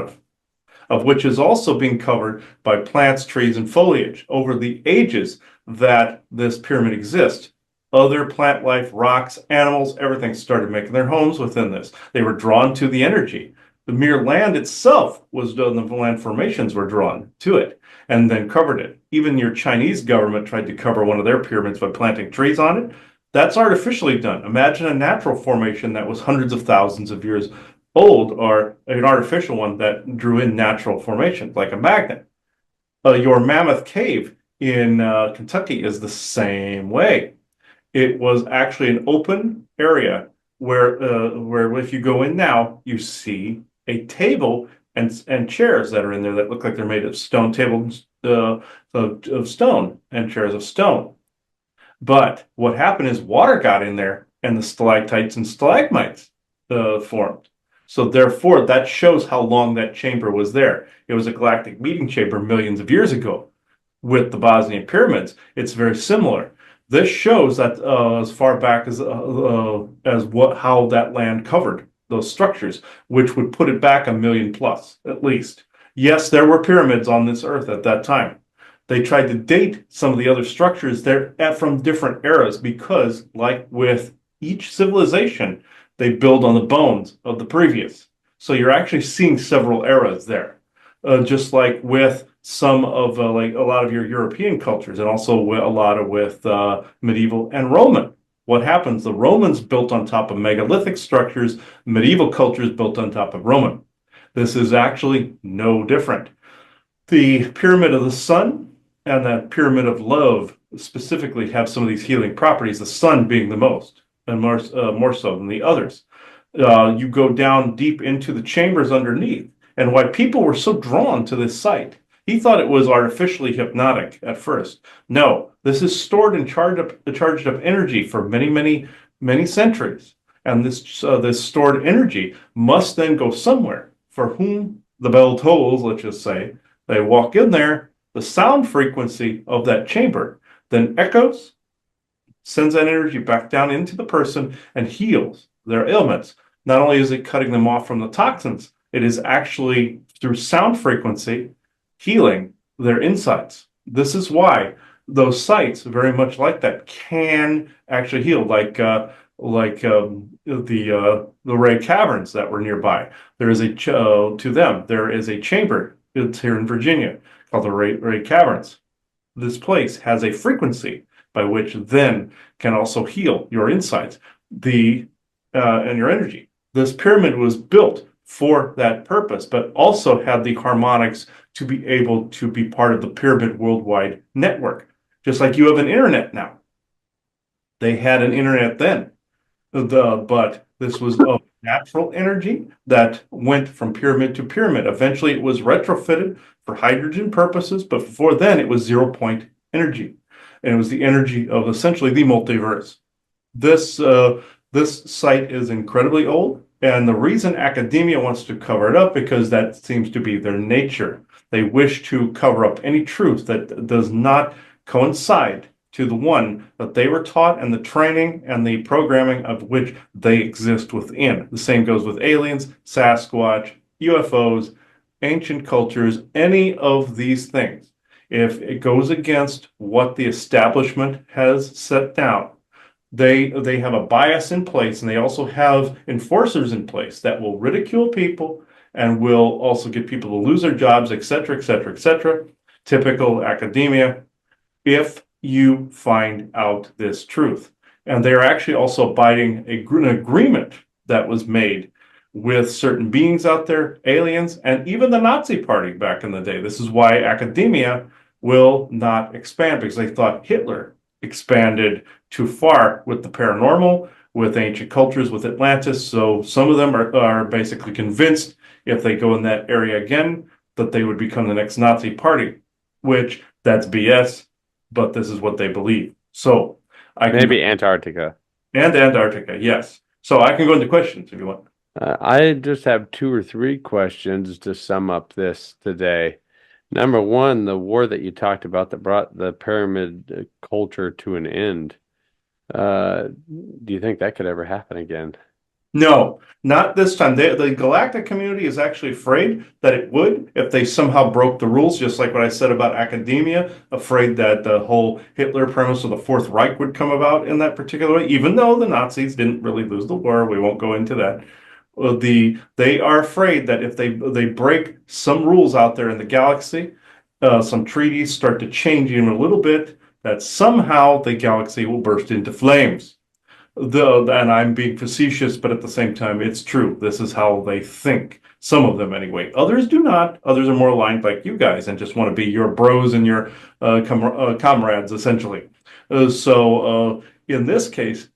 of which is also being covered by plants, trees, and foliage over the ages that this pyramid exists. Other plant life, rocks, animals, everything started making their homes within this. They were drawn to the energy. The mere land itself was done, the land formations were drawn to it and then covered it. Even your Chinese government tried to cover one of their pyramids by planting trees on it. That's artificially done. Imagine a natural formation that was hundreds of thousands of years old, or an artificial one that drew in natural formations like a magnet. Your Mammoth Cave in Kentucky is the same way. It was actually an open area where if you go in now, you see a table and chairs that are in there that look like they're made of stone, tables of stone and chairs of stone. But what happened is water got in there and the stalactites and stalagmites formed. So therefore, that shows how long that chamber was there. It was a galactic meeting chamber millions of years ago. With the Bosnian pyramids, it's very similar. This shows that as far back as what how that land covered those structures, which would put it back a million plus at least. Yes, there were pyramids on this earth at that time. They tried to date some of the other structures there from different eras because, like with each civilization, they build on the bones of the previous. So you're actually seeing several eras there, just like with some of like a lot of your European cultures, and also a lot of with medieval and Roman. What happens? The Romans built on top of megalithic structures. Medieval cultures built on top of Roman. This is actually no different. The Pyramid of the Sun and the Pyramid of Love specifically have some of these healing properties, the sun being the most, and more so than the others. You go down deep into the chambers underneath, and why people were so drawn to this site. He thought it was artificially hypnotic at first. No, this is stored and charged up energy for many, many, many centuries. And this stored energy must then go somewhere. For whom the bell tolls, let's just say, they walk in there, the sound frequency of that chamber then echoes, sends that energy back down into the person, and heals their ailments. Not only is it cutting them off from the toxins, it is actually through sound frequency healing their insides. This is why those sites, very much like that, can actually heal, the Ray Caverns that were nearby. There is to them there is a chamber. It's here in Virginia called the Ray Caverns. This place has a frequency by which then can also heal your insides, and your energy. This pyramid was built for that purpose, but also had the harmonics to be able to be part of the pyramid worldwide network. Just like you have an internet now. They had an internet then. But this was of natural energy that went from pyramid to pyramid. Eventually, it was retrofitted for hydrogen purposes, but before then, it was 0 point energy, and it was the energy of essentially the multiverse. This site is incredibly old, and the reason academia wants to cover it up because that seems to be their nature. They wish to cover up any truth that does not coincide to the one that they were taught and the training and the programming of which they exist within. The same goes with aliens, Sasquatch, UFOs, ancient cultures, any of these things. If it goes against what the establishment has set down, they have a bias in place, and they also have enforcers in place that will ridicule people and will also get people to lose their jobs, etc., etc., etc. Typical academia. If you find out this truth. And they're actually also abiding an agreement that was made with certain beings out there, aliens, and even the Nazi Party back in the day. This is why academia will not expand, because they thought Hitler expanded too far with the paranormal, with ancient cultures, with Atlantis. So some of them are basically convinced if they go in that area again, that they would become the next Nazi Party, which that's BS. But this is what they believe. So I can
Maybe Antarctica.
and Antarctica, yes. So I can go into questions if you want.
I just have 2 or 3 questions to sum up this today. Number one, the war that you talked about that brought the pyramid culture to an end. Do you think that could ever happen again?
No, not this time. The galactic community is actually afraid that it would if they somehow broke the rules, just like what I said about academia, afraid that the whole Hitler premise of the Fourth Reich would come about in that particular way, even though the Nazis didn't really lose the war. We won't go into that. They are afraid that if they break some rules out there in the galaxy, some treaties start to change even a little bit, that somehow the galaxy will burst into flames. And I'm being facetious, but at the same time, it's true. This is how they think. Some of them, anyway. Others do not. Others are more aligned like you guys and just want to be your bros and your comrades, essentially. In this case,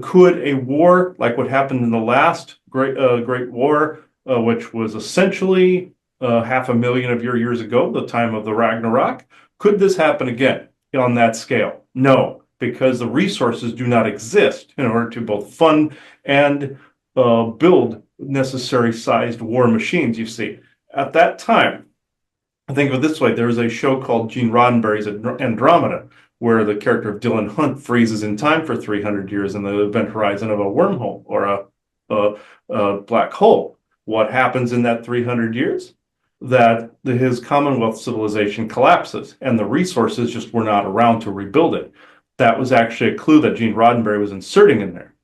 could a war like what happened in the last Great War, which was essentially 500,000 of your years ago, the time of the Ragnarok, could this happen again on that scale? No, because the resources do not exist in order to both fund and build necessary sized war machines, you see. At that time, I think of it this way, there was a show called Gene Roddenberry's Andromeda, where the character of Dylan Hunt freezes in time for 300 years in the event horizon of a wormhole or a black hole. What happens in that 300 years? That his Commonwealth civilization collapses, and the resources just were not around to rebuild it. That was actually a clue that Gene Roddenberry was inserting in there.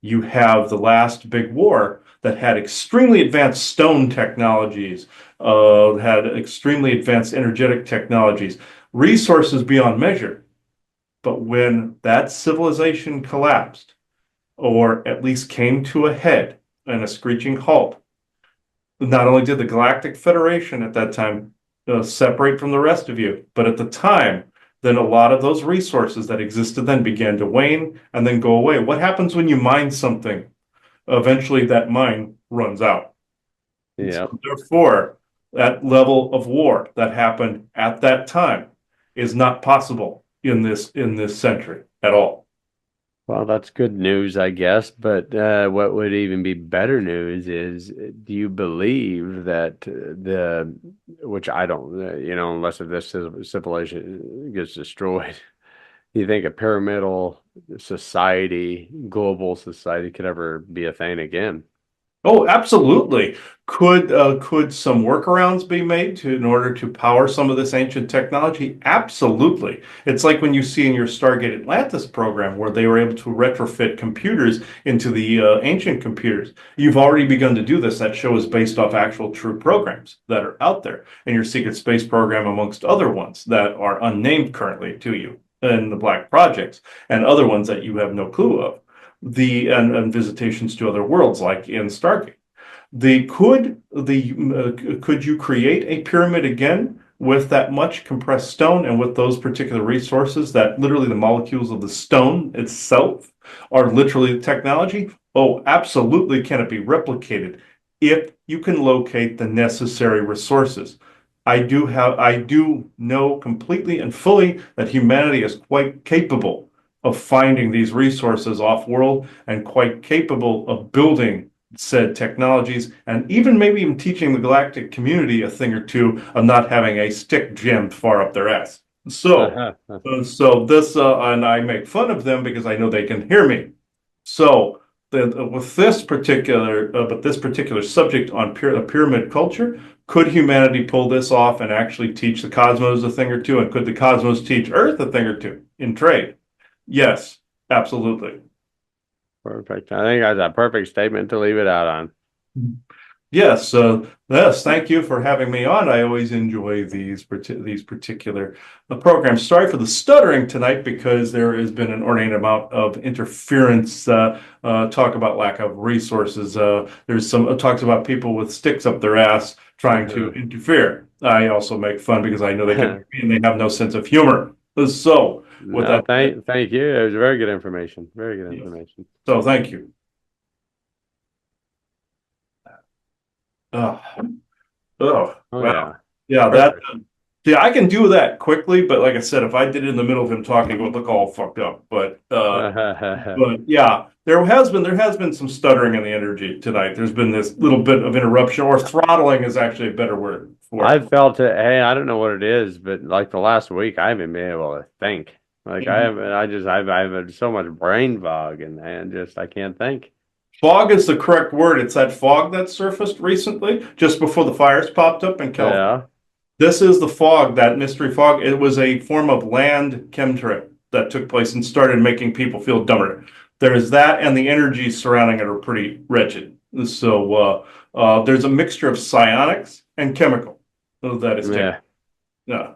You have the last big war that had extremely advanced stone technologies, had extremely advanced energetic technologies, resources beyond measure. But when that civilization collapsed, or at least came to a head and a screeching halt, not only did the Galactic Federation at that time separate from the rest of you, but at the time, then a lot of those resources that existed then began to wane and then go away. What happens when you mine something? Eventually, that mine runs out.
Yeah.
So therefore, that level of war that happened at that time is not possible in this century at all.
Well, that's good news, I guess. But what would even be better news is, do you believe that which I don't, unless if this civilization gets destroyed, you think a pyramidal society, global society could ever be a thing again?
Oh, absolutely. Could some workarounds be made in order to power some of this ancient technology? Absolutely. It's like when you see in your Stargate Atlantis program where they were able to retrofit computers into the ancient computers. You've already begun to do this. That show is based off actual true programs that are out there, and your secret space program amongst other ones that are unnamed currently to you in the Black Projects and other ones that you have no clue of. and visitations to other worlds, like in Stargate. Could you create a pyramid again with that much compressed stone and with those particular resources that literally the molecules of the stone itself are literally the technology? Oh, absolutely. Can it be replicated if you can locate the necessary resources? I do know completely and fully that humanity is quite capable of finding these resources off world and quite capable of building said technologies, and even maybe even teaching the galactic community a thing or two of not having a stick jammed far up their ass. And I make fun of them because I know they can hear me. So, with this particular subject on pyramid culture, could humanity pull this off and actually teach the cosmos a thing or two? And could the cosmos teach Earth a thing or two in trade? Yes, absolutely.
Perfect. I think that's a perfect statement to leave it out on.
Yes, yes. Thank you for having me on. I always enjoy these particular programs. Sorry for the stuttering tonight because there has been an inordinate amount of interference. Talk about lack of resources. There's some talks about people with sticks up their ass trying to interfere. I also make fun because I know they can and they have no sense of humor. So, with
No,
that,
thank you. It was very good information. Very good
yes.
information.
So thank you. Oh, oh,
Oh
wow.
yeah.
Yeah,
Perfect.
yeah, I can do that quickly, but like I said, if I did it in the middle of him talking, it would look all fucked up. But yeah, there has been some stuttering in the energy tonight. There's been this little bit of interruption, or throttling is actually a better word for it.
I felt it. Hey, I don't know what it is, but like the last week, I haven't been able to think. Like I
Mhm.
haven't. I've had so much brain fog, and just I can't think.
Fog is the correct word. It's that fog that surfaced recently, just before the fires popped up in California.
Yeah.
This is the fog, that mystery fog. It was a form of land chemtrail that took place and started making people feel dumber. There's that, and the energies surrounding it are pretty wretched. There's a mixture of psionics and chemical that is taken.
Yeah.
Yeah.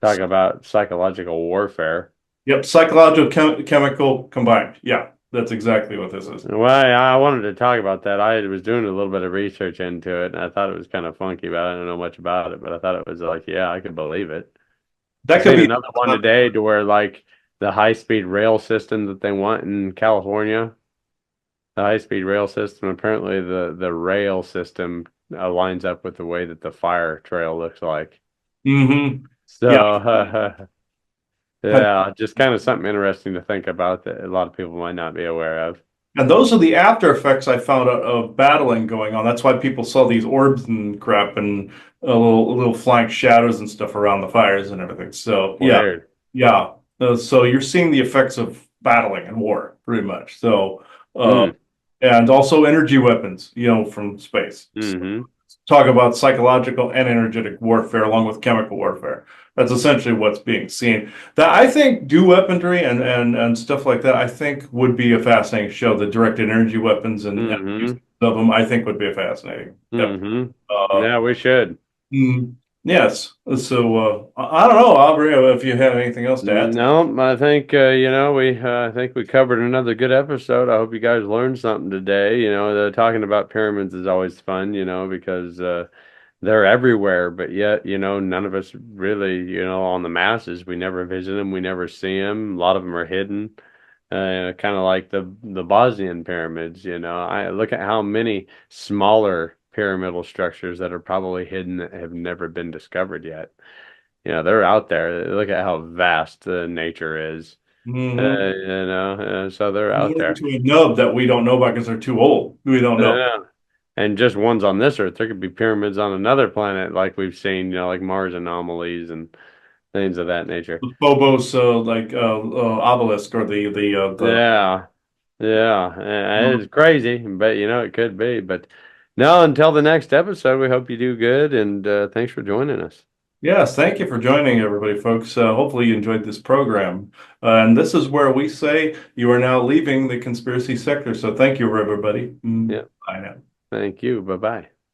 Talk about psychological warfare.
Yep, psychological chemical combined. Yeah, that's exactly what this is.
Well, I wanted to talk about that. I was doing a little bit of research into it, and I thought it was kind of funky, but I don't know much about it. But I thought it was like, yeah, I could believe it. I
That could
seen
be.
another one today to where like the high-speed rail system that they want in California, the high-speed rail system, apparently the rail system lines up with the way that the fire trail looks like.
Hmm. Yeah.
So, yeah, just kind of something interesting to think about that a lot of people might not be aware of.
And those are the after effects I found out of battling going on. That's why people saw these orbs and crap and little flying shadows and stuff around the fires and everything. So yeah,
Weird.
yeah. So you're seeing the effects of battling and war pretty much. Uh,
Mm.
and also energy weapons, from space. So
Mm-hmm.
talk about psychological and energetic warfare along with chemical warfare. That's essentially what's being seen. That I think do weaponry and stuff like that, I think would be a fascinating show. The directed energy weapons and use
Mm-hmm.
of them, I think would be fascinating. Yep.
Mm-hmm.
Uh,
Yeah, we should.
yes. So I don't know, Aubrey, if you have anything else to add to that.
No, I think I think we covered another good episode. I hope you guys learned something today. Talking about pyramids is always fun, because they're everywhere, but yet, none of us really, on the masses, we never visit them, we never see them. A lot of them are hidden. Kind of like the Bosnian pyramids, I look at how many smaller pyramidal structures that are probably hidden that have never been discovered yet. They're out there. Look at how vast nature is.
Mm-hmm.
So they're out there.
To a nub that we don't know about because they're too old. We don't know.
Yeah. And just ones on this Earth, there could be pyramids on another planet, like we've seen, like Mars anomalies and things of that nature.
Phobos, obelisk, or the.
Yeah, yeah, it's crazy, but it could be. But no, until the next episode, we hope you do good, and thanks for joining us.
Yes, thank you for joining, everybody, folks. Hopefully, you enjoyed this program. And this is where we say you are now leaving the conspiracy sector. So, thank you, everybody.
Yeah,
Bye now.
thank you. Bye bye.